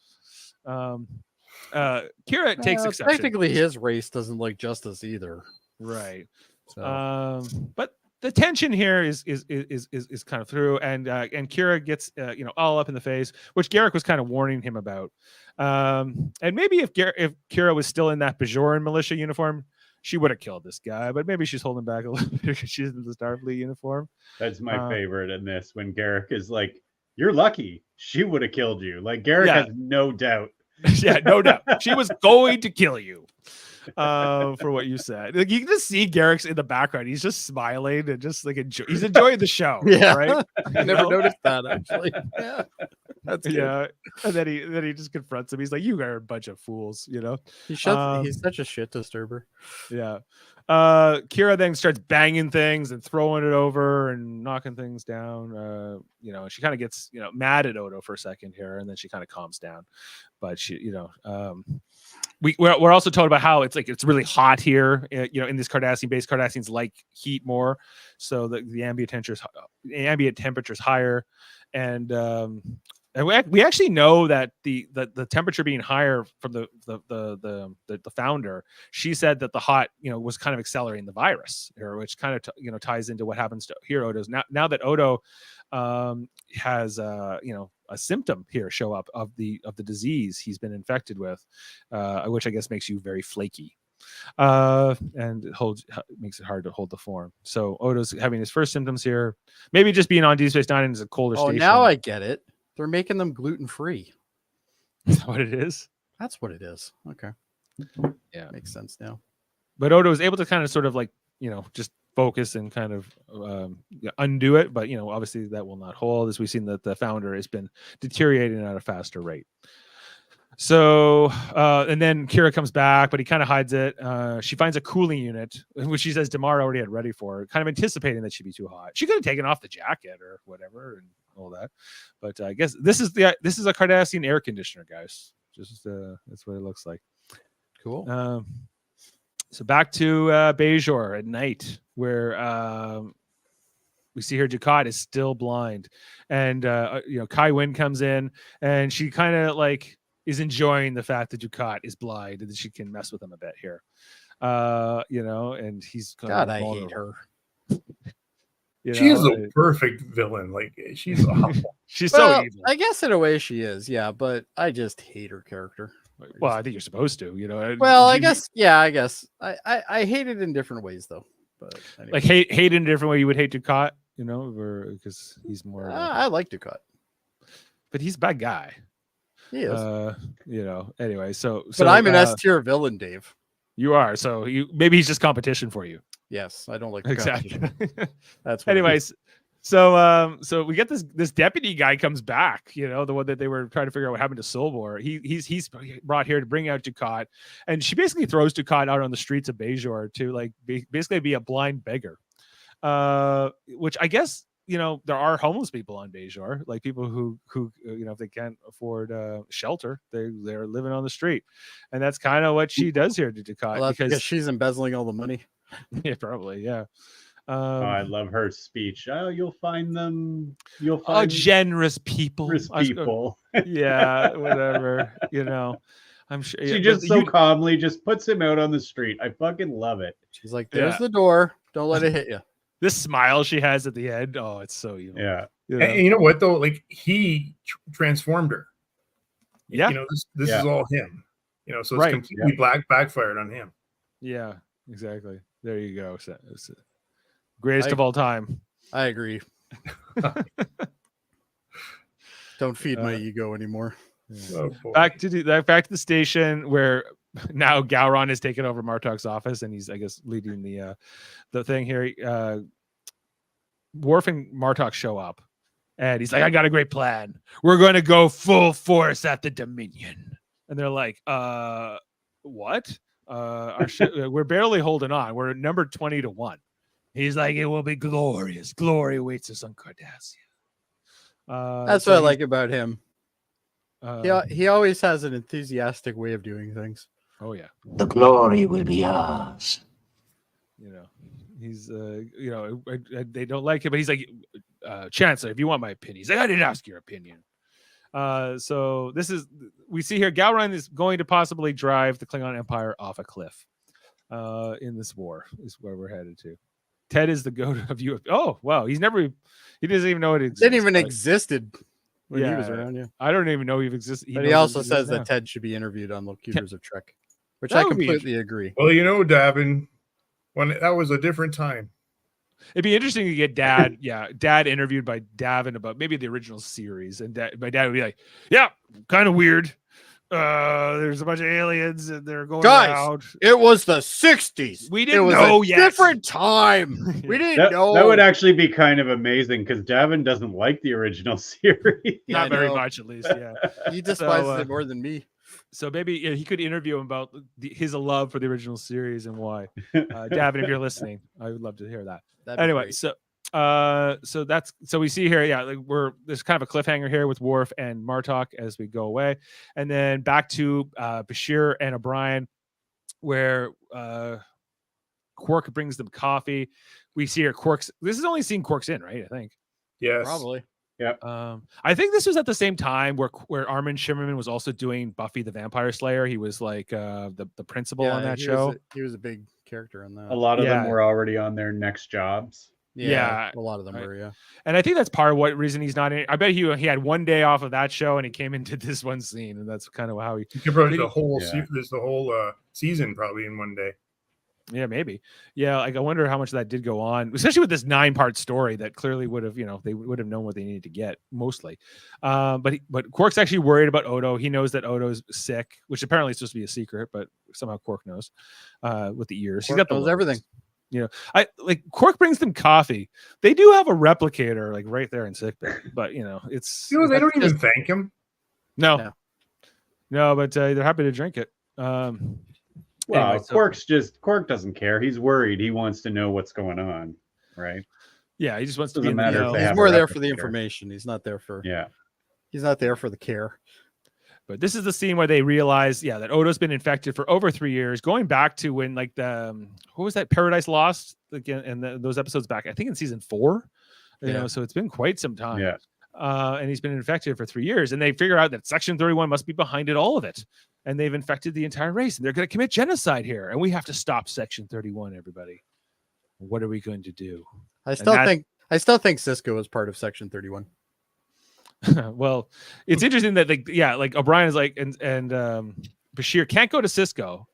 C: Kira takes exception.
F: Technically, his race doesn't like justice either,
C: right?
F: So.
C: But the tension here is kind of through, and Kira gets all up in the face, which Garrick was kind of warning him about. And maybe if Kira was still in that Bajoran militia uniform, she would have killed this guy. But maybe she's holding back a little bit because she's in the Starfleet uniform.
D: That's my favorite in this, when Garrick is like, "You're lucky. She would have killed you." Like Garrick has no doubt.
C: Yeah, no doubt. She was going to kill you for what you said. Like, you can just see Garrick's in the background. He's just smiling and just like he's enjoying the show.
F: Yeah,
C: right.
F: I never noticed that actually. Yeah, that's good.
C: Yeah. And then he just confronts him. He's like, "You are a bunch of fools,"
F: He's such a shit disturber.
C: Yeah. Kira then starts banging things and throwing it over and knocking things down. She kind of gets mad at Odo for a second here, and then she kind of calms down. But she, we're also told about how it's really hot here. In this Cardassian base, Cardassians like heat more, so the ambient temperature's higher, and we actually know that the temperature being higher from the founder, she said that the hot was kind of accelerating the virus, which kind of ties into what happens to here Odo's now that Odo has a symptom here show up of the disease he's been infected with, which I guess makes you very flaky. And makes it hard to hold the form. So Odo's having his first symptoms here. Maybe just being on Deep Space Nine is a colder station.
F: Now I get it. They're making them gluten-free.
C: Is that what it is?
F: That's what it is. Okay.
C: Yeah.
F: Makes sense now.
C: But Odo is able to kind of sort of like, just focus and kind of undo it. But, obviously that will not hold, as we've seen that the founder has been deteriorating at a faster rate. So, and then Kira comes back, but he kind of hides it. She finds a cooling unit, which she says Damar already had ready for her, kind of anticipating that she'd be too hot. She could have taken off the jacket or whatever and all that. But I guess this is a Cardassian air conditioner, guys. Just that's what it looks like.
F: Cool.
C: So back to Bajor at night, where we see her Dukat is still blind, and Kai Wynn comes in, and she kind of like is enjoying the fact that Dukat is blind and that she can mess with him a bit here. And he's
F: God, I hate her.
E: She is a perfect villain. Like she's awful.
C: She's so evil.
F: I guess in a way she is, yeah, but I just hate her character.
C: Well, I think you're supposed to,
F: Well, I guess I hate it in different ways though. But anyway.
C: Like hate in a different way you would hate Dukat, because he's more.
F: I like Dukat,
C: but he's a bad guy.
F: He is.
C: Anyway, so
F: but I'm an S tier villain, Dave.
C: You are, so maybe he's just competition for you.
F: Yes, I don't like
C: exactly.
F: That's
C: anyways. So we get this deputy guy comes back, you know, the one that they were trying to figure out what happened to Solvor. He's brought here to bring out Ducat, and she basically throws Ducat out on the streets of Bajor to like basically be a blind beggar, which I guess, you know, there are homeless people on Bajor, like people who you know, if they can't afford shelter, they're living on the street, and that's kind of what she does here to Ducat.
F: Well, because she's embezzling all the money.
C: Yeah, probably, yeah.
D: I love her speech. Oh, you'll find
C: generous people. Yeah, whatever. You know, I'm sure
D: she just so calmly just puts him out on the street. I fucking love it.
F: She's like, "There's the door. Don't let it hit you."
C: This smile she has at the end. Oh, it's so evil.
D: Yeah.
C: You know?
E: And you know what though? Like he transformed her.
C: Yeah.
E: You know, this is all him. You know, so it's completely backfired on him.
C: Yeah, exactly. There you go. It's greatest of all time.
F: I agree. Don't feed my ego anymore.
C: Oh, back to the station where now Gowron has taken over Martok's office, and he's, I guess, leading the thing here. Worf and Martok show up, and he's like, "I got a great plan. We're going to go full force at the Dominion." And they're like, "What? We're barely holding on. We're at number 20-1." He's like, "It will be glorious. Glory awaits us on Cardassia."
F: That's what I like about him. He always has an enthusiastic way of doing things.
C: Oh yeah,
G: the glory will be ours.
C: You know, he's you know, they don't like him, but he's like, "Chancellor, if you want my opinion," he's like, "I didn't ask your opinion." So we see here Gowron is going to possibly drive the Klingon Empire off a cliff. In this war is where we're headed to. Ted is the goat of you. Oh wow, he doesn't even know it exists.
F: Didn't even existed when he was around. Yeah,
C: I don't even know he exists.
F: But he also says that Ted should be interviewed on Locutors of Trek, which I completely agree.
E: Well, you know, Davan, when that was a different time.
C: It'd be interesting to get Dad interviewed by Davan about maybe the original series, and my dad would be like, "Yeah, kind of weird. There's a bunch of aliens and they're going out.
F: It was the 60s.
C: We didn't know yet.
F: Different time. We didn't know.
D: That would actually be kind of amazing because Davan doesn't like the original series.
C: Not very much, at least. Yeah,
F: he despises it more than me.
C: So maybe he could interview him about his love for the original series and why. Davan, if you're listening, I would love to hear that. Anyway, so we see here, like there's kind of a cliffhanger here with Worf and Martok as we go away, and then back to Bashir and O'Brien, where Quark brings them coffee. We see here this is only scene Quark's in, right? I think.
E: Yes,
F: probably.
D: Yeah.
C: I think this was at the same time where Armin Shimmerman was also doing Buffy the Vampire Slayer. He was like the principal on that show.
F: He was a big character on that.
D: A lot of them were already on their next jobs.
F: Yeah, a lot of them were. Yeah,
C: and I think that's part of what reason he's not in. I bet he had one day off of that show and he came into this one scene, and that's kind of how he
E: could probably the whole season probably in one day.
C: Yeah, maybe. Yeah, like I wonder how much of that did go on, especially with this 9-part story that clearly would have, they would have known what they needed to get mostly. But Quark's actually worried about Odo. He knows that Odo's sick, which apparently is supposed to be a secret, but somehow Quark knows with the ears.
F: Quark knows everything.
C: Quark brings them coffee. They do have a replicator like right there in sickbay, but it's
E: they don't even thank him.
C: No, but they're happy to drink it.
D: Well, Quark doesn't care. He's worried. He wants to know what's going on, right?
C: Yeah, he just wants to
D: be in the know.
F: He's more there for the information. He's not there for He's not there for the care.
C: But this is the scene where they realize, that Odo's been infected for over 3 years, going back to when what was that, Paradise Lost again, and those episodes back, I think in season 4. So it's been quite some time.
D: Yeah.
C: And he's been infected for 3 years, and they figure out that Section 31 must be behind it, all of it, and they've infected the entire race, and they're going to commit genocide here, and we have to stop Section 31. Everybody, what are we going to do?
F: I still think Cisco is part of Section 31.
C: Well, it's interesting that like O'Brien is like, and Bashir can't go to Cisco,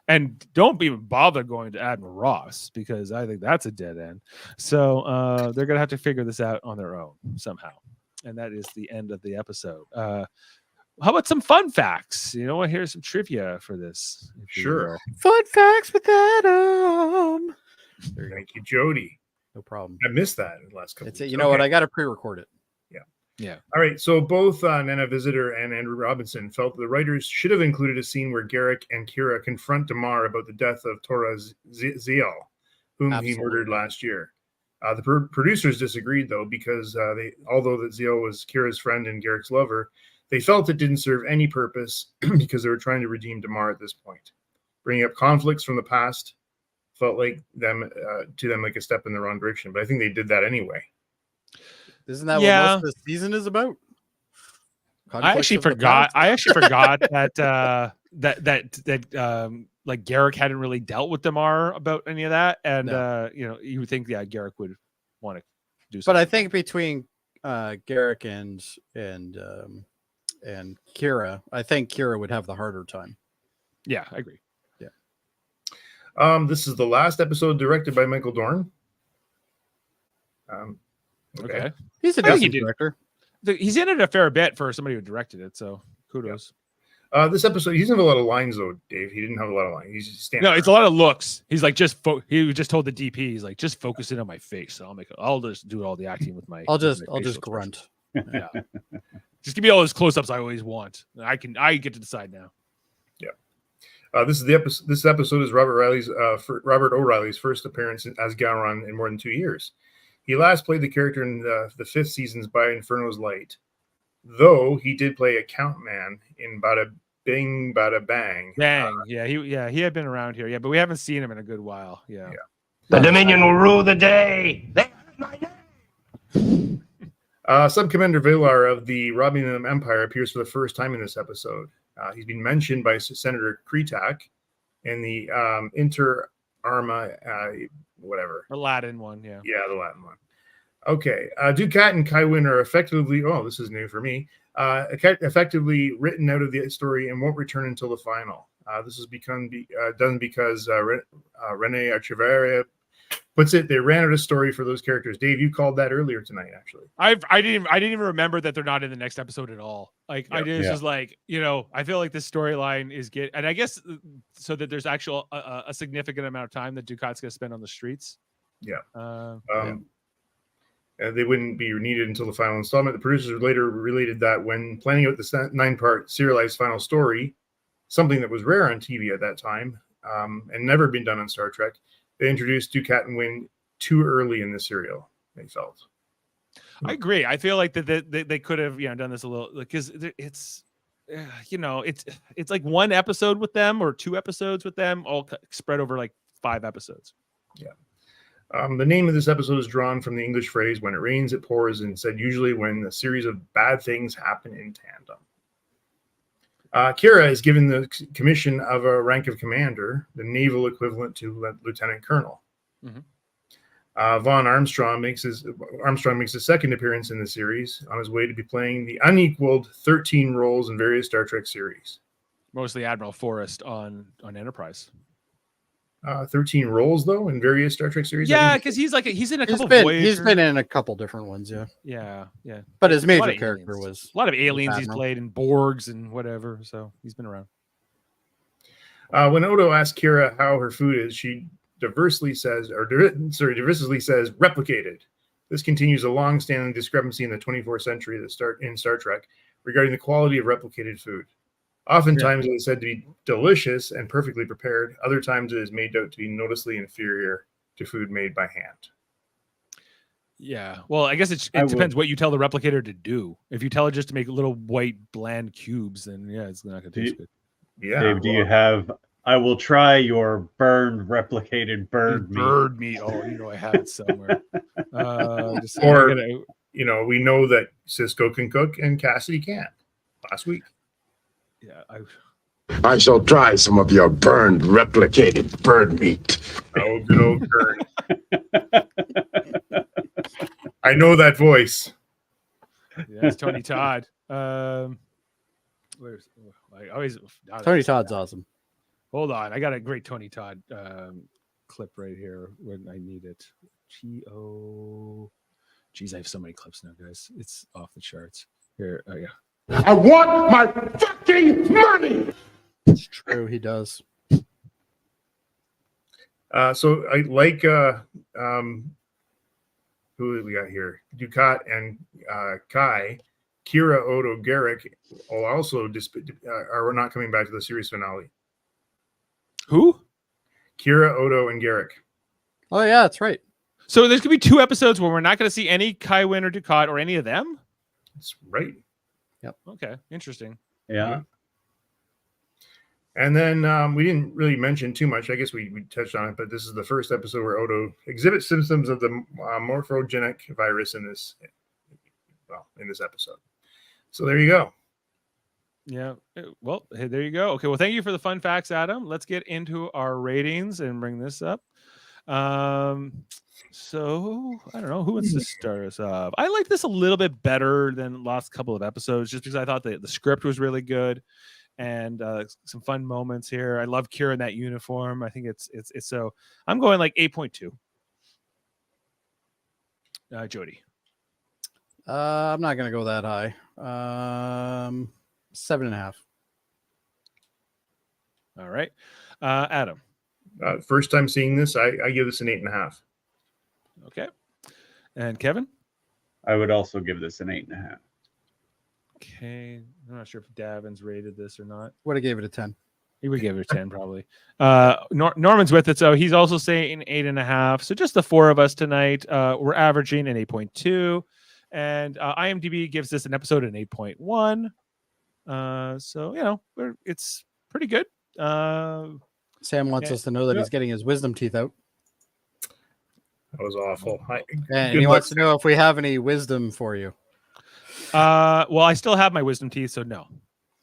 C: and don't even bother going to Admiral Ross because I think that's a dead end. So they're gonna have to figure this out on their own somehow, and that is the end of the episode. How about some fun facts? Here's some trivia for this.
E: Sure.
F: Fun facts with Adam.
E: Thank you, Jody.
F: No problem.
E: I missed that in the last couple.
F: It's you know what? I got to pre-record it.
C: Yeah.
E: All right. So both Nana Visitor and Andrew Robinson felt the writers should have included a scene where Garrick and Kira confront Damar about the death of Tora Zial, whom he murdered last year. The producers disagreed, though, because although that Zial was Kira's friend and Garrick's lover, they felt it didn't serve any purpose because they were trying to redeem Damar at this point. Bringing up conflicts from the past felt like to them like a step in the wrong direction, but I think they did that anyway.
F: Isn't that what most of the season is about?
C: I actually forgot that like Garrick hadn't really dealt with Damar about any of that, and you would think Garrick would want to do something.
F: But I think between Garrick and Kira, I think Kira would have the harder time.
C: Yeah, I agree.
E: This is the last episode directed by Michael Dorn.
C: Okay.
F: He's a decent director.
C: He's in it a fair bit for somebody who directed it, so kudos.
E: This episode, he doesn't have a lot of lines though, Dave. He didn't have a lot of lines. He's just standing.
C: No, it's a lot of looks. He's like he just told the DP, he's like, just focus in on my face. So I'll just do all the acting with my.
F: I'll just grunt.
C: Yeah. Just give me all those close-ups I always want. I get to decide now.
E: Yeah. This episode is Robert O'Reilly's first appearance as Gowron in more than 2 years. He last played the character in the 5th season's By Inferno's Light, though he did play Account Man in Bada Bing Bada Bang.
C: Bang, he had been around here, but we haven't seen him in a good while. Yeah.
G: The Dominion will rule the day. They have my name.
E: Sub-Commander Velar of the Romulan Empire appears for the first time in this episode. He's been mentioned by Senator Kretak in the Inter Arma, whatever.
C: Aladdin one, yeah.
E: Yeah, the Latin one. Okay. Dukat and Kaiwin are effectively, this is new for me, effectively written out of the story and won't return until the final. This has done because Rene Echeverria puts it, they ran out of story for those characters. Dave, you called that earlier tonight, actually.
C: I didn't even remember that they're not in the next episode at all. Like just like, I feel like this storyline is and I guess so that there's actual a significant amount of time that Dukat's gonna spend on the streets.
E: Yeah. They wouldn't be needed until the final installment. The producers later related that when planning out the 9-part serialized final story, something that was rare on TV at that time, and never been done on Star Trek, they introduced Dukat and Wynn too early in the serial, they felt.
C: I agree. I feel like that they could have done this a little, because it's it's like one episode with them or 2 episodes with them, all spread over like 5 episodes.
E: Yeah. The name of this episode is drawn from the English phrase, when it rains, it pours, and said usually when a series of bad things happen in tandem. Kira is given the commission of a rank of commander, the naval equivalent to lieutenant colonel. Mm-hmm. Vaughn Armstrong makes his second appearance in the series on his way to be playing the unequaled 13 roles in various Star Trek series.
C: Mostly Admiral Forrest on Enterprise.
E: 13 roles though in various Star Trek series.
C: Yeah, because he's in a couple.
F: He's been in a couple different ones.
C: Yeah.
F: But his major character was
C: a lot of aliens. He's played in Borgs and whatever, so he's been around.
E: When Odo asks Kira how her food is, she diversely says replicated. This continues a long-standing discrepancy in the 24th century in Star Trek regarding the quality of replicated food. Oftentimes, it is said to be delicious and perfectly prepared. Other times, it is made out to be noticeably inferior to food made by hand.
C: Yeah. Well, I guess it depends what you tell the replicator to do. If you tell it just to make little white, bland cubes, then it's not going to taste good.
D: Yeah. Dave, do you have... I will try your replicated bird meat.
C: Bird meat. Oh, I have it somewhere.
E: We know that Cisco can cook and Cassidy can't. Last week.
C: Yeah,
J: I shall try some of your burned, replicated bird meat.
E: Oh, good old Kern. I know that voice.
C: Yeah, it's Tony Todd. Tony
F: Todd's awesome.
C: Hold on, I got a great Tony Todd clip right here when I need it. Geez, I have so many clips now, guys. It's off the charts. Here, yeah.
J: I want my fucking money.
F: It's true, he does.
E: So I like who we got here? Ducat and Kai. Kira, Odo, Garrick will also are not coming back to the series finale.
C: Who?
E: Kira, Odo, and Garrick.
F: Oh yeah, that's right.
C: So there's gonna be 2 episodes where we're not gonna see any Kai Wynn or Ducat or any of them.
E: That's right.
F: Yep.
C: Okay, interesting.
D: Yeah.
E: And then we didn't really mention too much. I guess we touched on it, but this is the first episode where Odo exhibits symptoms of the morphogenic virus in this episode. So there you go.
C: Yeah. Well, hey, there you go. Okay. Well, thank you for the fun facts, Adam. Let's get into our ratings and bring this up. So I don't know who wants to start us off. I like this a little bit better than last couple of episodes, just because I thought the script was really good and some fun moments here. I love Kira in that uniform. I think it's so I'm going like 8.2. Jody.
F: I'm not gonna go that high. 7.5.
C: All right. Adam.
E: First time seeing this, I give this an 8.5.
C: Okay. And Kevin?
D: I would also give this an 8.5.
C: Okay. I'm not sure if Davin's rated this or not.
F: Would have gave it a 10.
C: He would give it a 10 probably. Norman's with it, so he's also saying 8.5. So just the 4 of us tonight. We're averaging an 8.2. And IMDb gives this an episode an 8.1. So, it's pretty good.
F: Sam wants us to know that he's getting his wisdom teeth out.
E: That was awful.
F: And he wants to know if we have any wisdom for you.
C: Well, I still have my wisdom teeth, so no.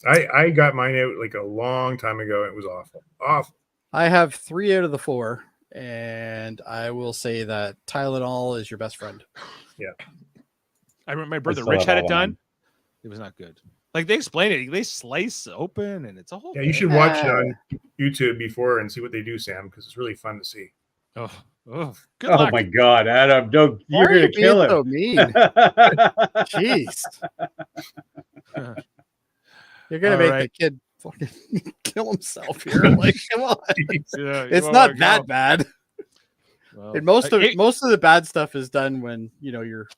E: I got mine out like a long time ago. It was awful. Awful.
F: I have 3 out of the 4, and I will say that Tylenol is your best friend.
E: Yeah.
C: I remember my brother Rich had it done. It was not good. Like they explain it, they slice open, and it's a whole.
E: Yeah, you should watch it on YouTube before and see what they do, Sam, because it's really fun to see.
C: Good
D: Oh
C: luck.
D: my God, Adam! Don't you're
F: Why are
D: gonna
F: you
D: kill
F: being
D: him.
F: so mean? Jeez, you're gonna make the kid fucking kill himself here. Like, come on, it's not that bad.
C: Well,
F: and most of the bad stuff is done when you're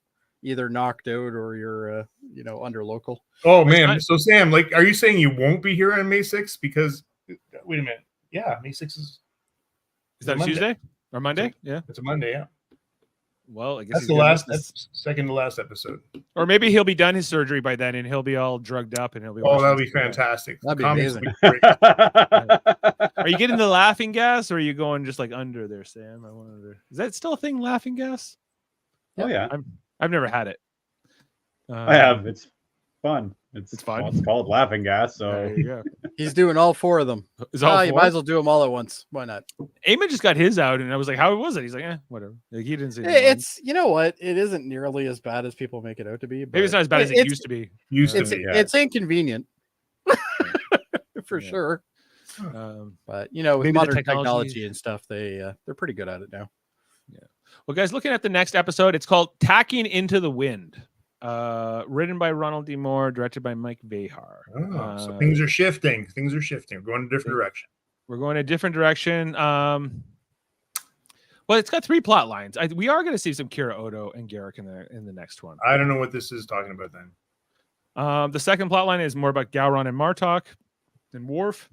F: either knocked out or you're under local.
E: Oh man, so Sam, like, are you saying you won't be here on May 6th? Because wait a minute, yeah, May 6th is
C: that a Tuesday or Monday? Yeah,
E: it's a Monday. Yeah.
C: Well, I guess
E: that's second to last episode.
C: Or maybe he'll be done his surgery by then, and he'll be all drugged up, and he'll be.
E: Oh, that'll be fantastic.
F: That'd be amazing.
C: Are you getting the laughing gas, or are you going just like under there, Sam? I wonder. Is that still a thing? Laughing gas?
D: Oh yeah,
C: I've never had it.
D: I have. It's fun. It's
C: fun.
D: Well, it's called laughing gas. So
C: there you go.
F: He's doing all 4 of them.
C: You
F: might as well do them all at once. Why not?
C: Eamon just got his out, and I was like, "How was it?" He's like, whatever." Like he didn't say.
F: It's what? It isn't nearly as bad as people make it out to be. But
C: maybe it's not as bad as it used to be.
F: It's inconvenient for sure. But with modern technology and stuff, they're pretty good at it now.
C: Yeah. Well, guys, looking at the next episode, it's called "Tacking into the Wind." Written by Ronald D. Moore, directed by Mike Vehar.
E: So things are shifting. We're going in a different direction.
C: We're going a different direction. Well, it's got 3 plot lines. We are going to see some Kira, Odo, and Garrick in the next one.
E: I don't know what this is talking about then.
C: The second plot line is more about Gowron and Martok and Worf.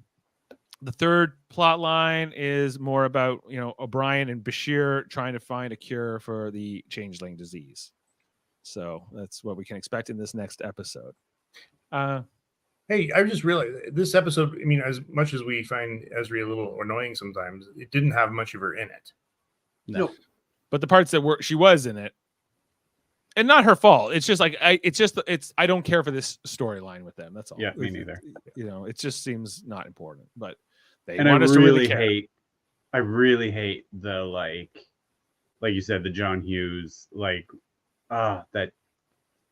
C: The third plot line is more about O'Brien and Bashir trying to find a cure for the changeling disease. So that's what we can expect in this next episode.
E: Hey, I just realized this episode, I mean, as much as we find Ezri a little annoying sometimes, it didn't have much of her in it.
C: No. But the parts that she was in it, and not her fault. It's just like, I don't care for this storyline with them. That's all.
D: Yeah, me neither.
C: It just seems not important, but they
D: and
C: want us to really care.
D: I really hate the, like you said, the John Hughes, that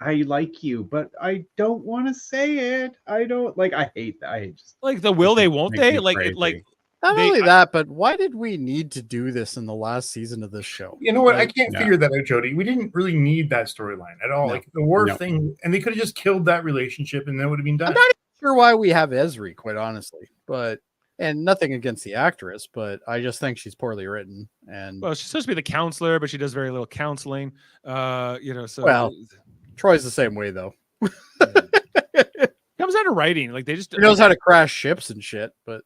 D: I like you, but I don't want to say it. I hate that. I just
C: like the will they, won't they? Not
F: only that, but why did we need to do this in the last season of this show?
E: You know what? I can't figure that out, Jody. We didn't really need that storyline at all. No. Like the Worf thing, and they could have just killed that relationship, and that would have been done.
F: I'm not sure why we have Ezri, quite honestly, but And nothing against the actress, but I just think she's poorly written. And
C: Well, she's supposed to be the counselor, but she does very little counseling. So
F: well, Troy's the same way though.
C: Comes out of writing, like they just
F: She knows how to crash ships and shit, but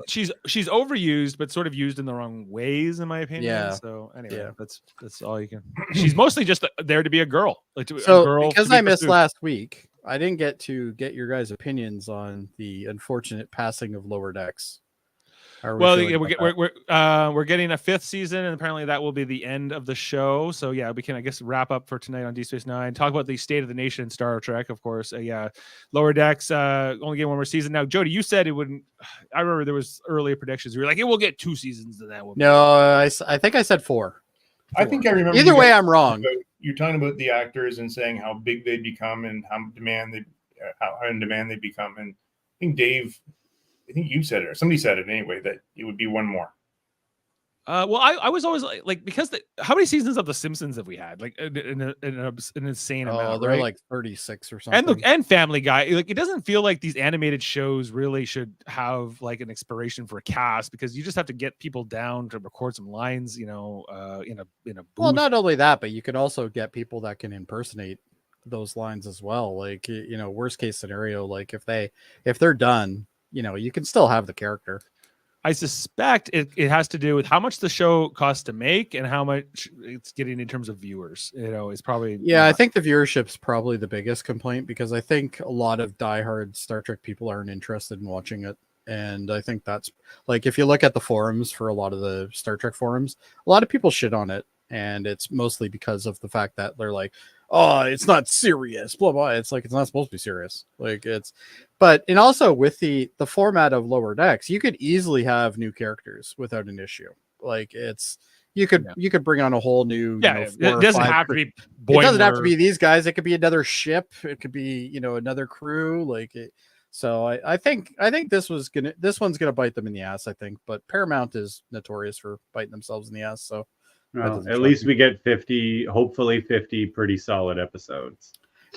C: she's overused, but sort of used in the wrong ways, in my opinion.
F: Yeah.
C: So anyway,
F: Yeah.
C: that's all you can. She's mostly just there to be a girl, a
F: so
C: girl
F: because
C: to be
F: I missed
C: pursued.
F: last week, I didn't get to get your guys' opinions on the unfortunate passing of Lower Decks. How are we
C: Well,
F: feeling
C: yeah,
F: about that?
C: we're getting a 5th season, and apparently that will be the end of the show. So yeah, we can, I guess, wrap up for tonight on D9. Talk about the state of the nation in Star Trek, of course. Yeah, Lower Decks only get one more season. Now, Jody, you said it wouldn't. I remember there was earlier predictions. You were like, it will get 2 seasons, and that will.
F: No, I think I said 4.
E: I think I remember.
F: Either
E: you
F: way,
E: guys
F: I'm wrong.
E: You're talking about the actors and saying how big they become and how in demand they become. And I think Dave, I think you said it, or somebody said it anyway, that it would be one more.
C: Well, I was always like because how many seasons of The Simpsons have we had? Like an insane amount.
F: They're
C: right?
F: like 36 or something.
C: And Family Guy. Like it doesn't feel like these animated shows really should have like an expiration for a cast, because you just have to get people down to record some lines, in a booth.
F: Well, not only that, but you can also get people that can impersonate those lines as well. Like, worst case scenario, like if they're done, you can still have the character.
C: I suspect it has to do with how much the show costs to make and how much it's getting in terms of viewers. Is probably
F: I think the viewership's probably the biggest complaint, because I think a lot of diehard Star Trek people aren't interested in watching it. And I think that's like, if you look at the forums for a lot of the Star Trek forums, a lot of people shit on it. And it's mostly because of the fact that they're like, oh, it's not serious, blah, blah. It's like, it's not supposed to be serious. And also with the format of Lower Decks, you could easily have new characters without an issue. Like you could bring on a whole new,
C: it doesn't have to be Boimler.
F: It doesn't have to be these guys. It could be another ship. It could be, another crew. So I think this one's gonna bite them in the ass, I think. But Paramount is notorious for biting themselves in the ass. So
D: well, at least we get 50, hopefully 50 pretty solid episodes.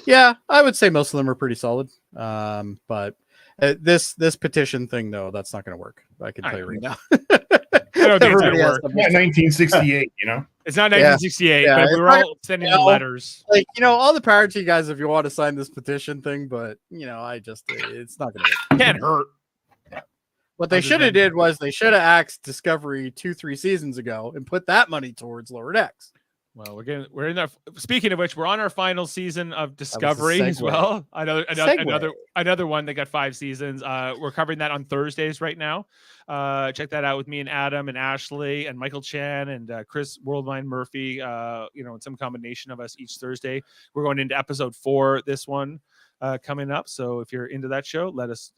F: Yeah, I would say most of them are pretty solid. But this petition thing, though, that's not going to work. I can tell you right now.
C: I don't think it's gonna work.
E: Yeah, 1968,
C: It's not 1968,
F: Yeah,
C: but we were all sending in letters.
F: All the power to you guys if you want to sign this petition thing, but it's not going to work.
C: Can't hurt.
F: What they should have did was they should have axed Discovery 2-3 seasons ago and put that money towards Lower Decks.
C: Well, we're in there. Speaking of which, we're on our final season of Discovery as well. Another one that got 5 seasons. We're covering that on Thursdays right now. Check that out with me and Adam and Ashley and Michael Chan and Chris Worldwide Murphy. And some combination of us each Thursday. We're going into episode 4. This one coming up. So if you're into that show, let us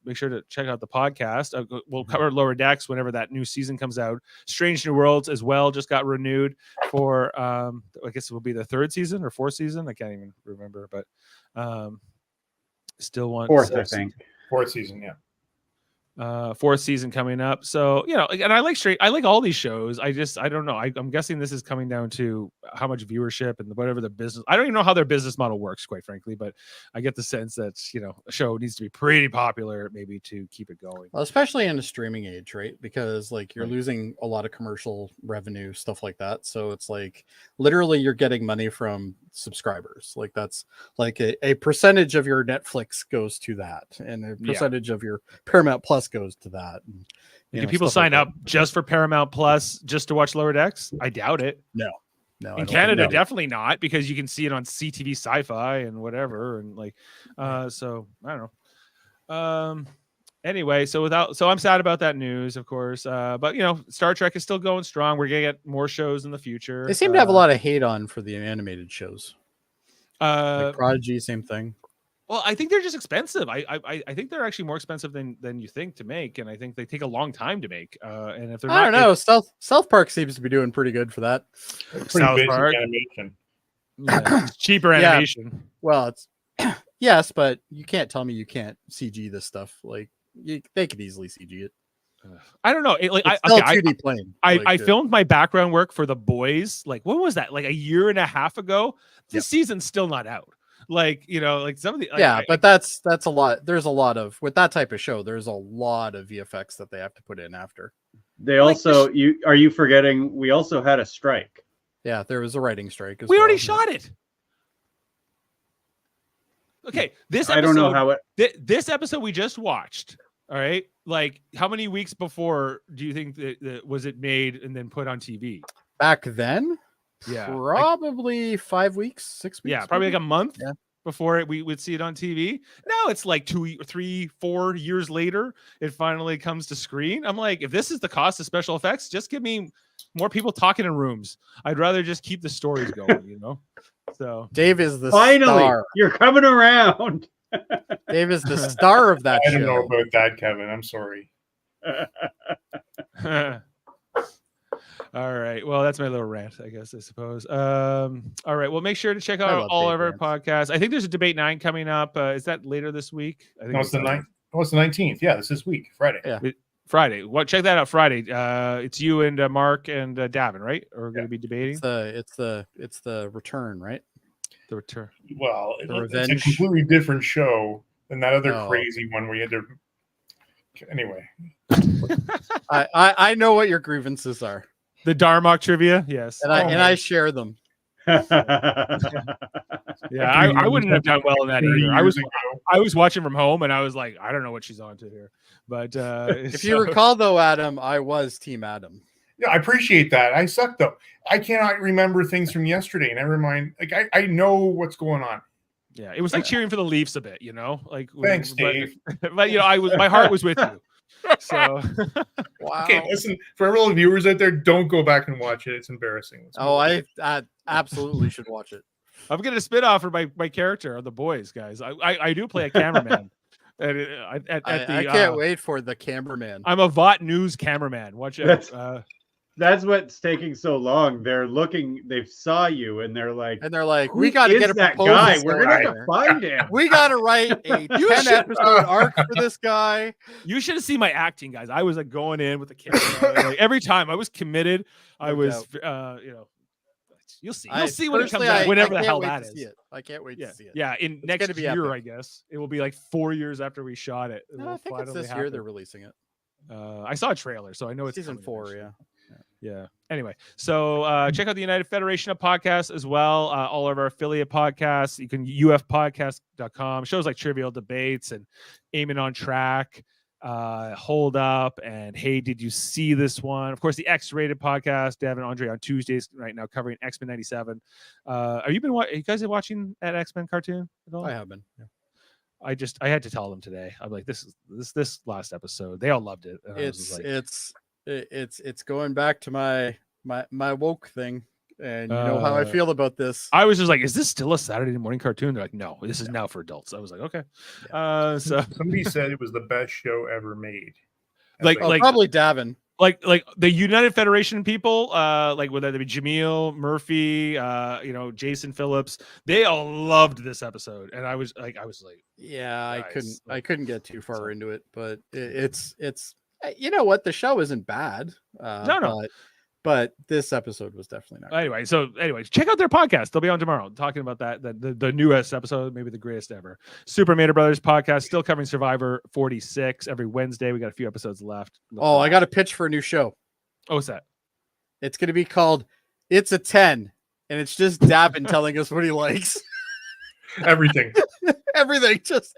C: make sure to check out the podcast. We'll cover Lower Decks whenever that new season comes out. Strange New Worlds as well just got renewed for I guess it will be the 3rd season or 4th season. I can't even remember, but still want
D: 4th, I think.
E: 4th season, yeah.
C: 4th season coming up. So and I like all these shows. I don't know. I'm guessing this is coming down to how much viewership and whatever the business. I don't even know how their business model works, quite frankly, but I get the sense that a show needs to be pretty popular maybe to keep it going.
F: Well, especially in a streaming age, right? Because you're losing a lot of commercial revenue, stuff like that. So it's literally you're getting money from subscribers. That's a percentage of your Netflix goes to that, and a percentage of your Paramount Plus goes to that. And,
C: do people sign up just for Paramount Plus just to watch Lower Decks? I doubt it.
F: No.
C: In Canada, definitely not, because you can see it on CTV Sci-Fi and whatever, and so I don't know. Anyway, so I'm sad about that news, of course. But Star Trek is still going strong. We're gonna get more shows in the future.
F: They seem to have a lot of hate on for the animated shows. Prodigy, same thing.
C: Well, I think they're just expensive. I think they're actually more expensive than you think to make, and I think they take a long time to make. And if they're
F: I don't know, South Park seems to be doing pretty good for that.
E: South Park animation.
C: Yeah, it's cheaper animation.
F: Well, it's yes, but you can't tell me you can't CG this stuff. They could easily CG it.
C: I don't know. I filmed my background work for The Boys. When was that? A year and a half ago. This season's still not out. Like, like some of the
F: but that's a lot. There's a lot of with that type of show. There's a lot of VFX that they have to put in after.
D: They also are you forgetting? We also had a strike.
F: Yeah, there was a writing strike.
C: We already shot it. Okay, this episode,
D: I don't know how
C: this episode we just watched. All right, like how many weeks before do you think that was it made and then put on TV?
F: Back then,
C: yeah,
F: probably 5 weeks, 6 weeks.
C: Yeah, probably like a month.
F: Yeah.
C: Before we would see it on TV. Now it's like 2, 3, 4 years later, it finally comes to screen. I'm like, if this is the cost of special effects, just give me more people talking in rooms. I'd rather just keep the stories going, So
F: Dave is the
D: finally
F: star.
D: You're coming around.
F: Dave is the star of that show.
E: I don't know about that, Kevin. I'm sorry.
C: All right. Well, that's my little rant, I guess, I suppose. All right. Well, make sure to check out all of our podcasts. I think there's a Debate 9 coming up. Is that later this week? I think
E: it's the 9th. Oh, it's the 19th. Yeah, this is week, Friday.
F: Yeah.
C: Friday. Well, check that out Friday. It's you and Mark and Davan, right? Or we're going to be debating.
F: It's the return, right?
C: The return.
E: Well,
F: The
E: it's
F: Revenge.
E: a completely different show than that other crazy one where you had to. Anyway,
F: I know what your grievances are.
C: The Darmok trivia, yes,
F: and I share them.
C: Yeah, I wouldn't have done well in that either. I was watching from home, and I was like, I don't know what she's on to here. But
F: if you recall, though, Adam, I was Team Adam.
E: Yeah, I appreciate that. I suck though. I cannot remember things from yesterday. Never mind. Like I know what's going on.
C: Yeah, it was like cheering for the Leafs a bit, Like
E: thanks, Dave.
C: But my heart was with you. So
F: wow.
E: Okay, listen, for all the viewers out there, don't go back and watch it. It's embarrassing.
F: I absolutely should watch it.
C: I'm gonna spit off for my character on The Boys, guys. I do play a cameraman.
F: I can't wait for the cameraman.
C: I'm a VOT News cameraman. Watch out.
D: That's what's taking so long. They saw you and they're like,
F: we got to get a proposal.
D: Guy? We're gonna have to find him.
F: We got to write a 10-episode arc for this guy.
C: You should have seen my acting, guys. I was like going in with the camera. Like, every time I was committed. I was, you'll see. You'll see when it comes out. Whenever the hell that is.
F: I can't wait to see it.
C: Yeah, in next year, I guess it will be like 4 years after we shot it.
F: No, I think it's this year they're releasing it.
C: I saw a trailer, so I know it's
F: season 4.
C: Yeah. Anyway, so check out the United Federation of Podcasts as well. All of our affiliate podcasts. You can ufpodcast.com. Shows like Trivial Debates and Aiming on Track, Hold Up, and Hey, Did You See This One? Of course, the X-Rated podcast. Davan and Andre on Tuesdays right now covering X-Men 97. Are you guys watching that X-Men cartoon at all?
F: I have been. Yeah.
C: I had to tell them today. I'm like, this last episode. They all loved it.
F: It's going back to my woke thing, and you know how I feel about this.
C: I was just like, is this still a Saturday morning cartoon? They're like, no, this is now for adults. I was like, okay.
F: Yeah.
C: So
E: somebody said it was the best show ever made.
C: Like
F: probably Davan.
C: Like the United Federation people, like whether it be Jaemeel, Murphy, Jason Phillips, they all loved this episode, and I was like,
F: yeah, guys, I couldn't get too far into it, but it's you know what, the show isn't bad. No. But this episode was definitely not.
C: Anyway, check out their podcast. They'll be on tomorrow talking about the newest episode, maybe the greatest ever. Super Mater Brothers podcast, still covering Survivor 46 every Wednesday. We got a few episodes left.
F: I got a pitch for a new show.
C: Oh, what's that?
F: It's going to be called It's a 10, and it's just Davan telling us what he likes.
E: Everything.
F: Everything. Just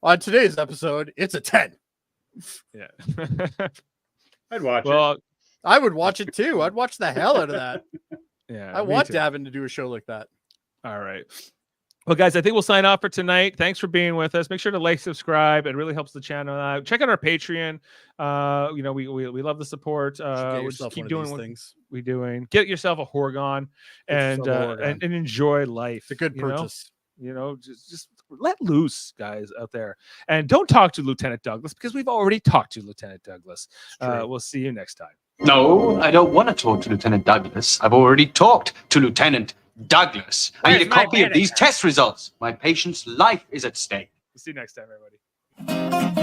F: on today's episode, it's a 10.
C: Yeah.
D: I'd watch it.
F: I would watch it too. I'd watch the hell out of that.
C: Yeah,
F: I want Davan to do a show like that.
C: All right. Well, guys, I think we'll sign off for tonight. Thanks for being with us. Make sure to like, subscribe. It really helps the channel out. Check out our Patreon. We love the support. We'll just keep doing what we're doing. Get yourself a Horgon and enjoy life.
F: It's a good purchase.
C: Just let loose, guys out there, and don't talk to Lieutenant Douglas because we've already talked to Lieutenant Douglas. We'll see you next time.
I: No, I don't want to talk to Lieutenant Douglas. I've already talked to Lieutenant Douglas. I need a copy of these test results. My patient's life is at stake.
C: We'll see you next time, everybody.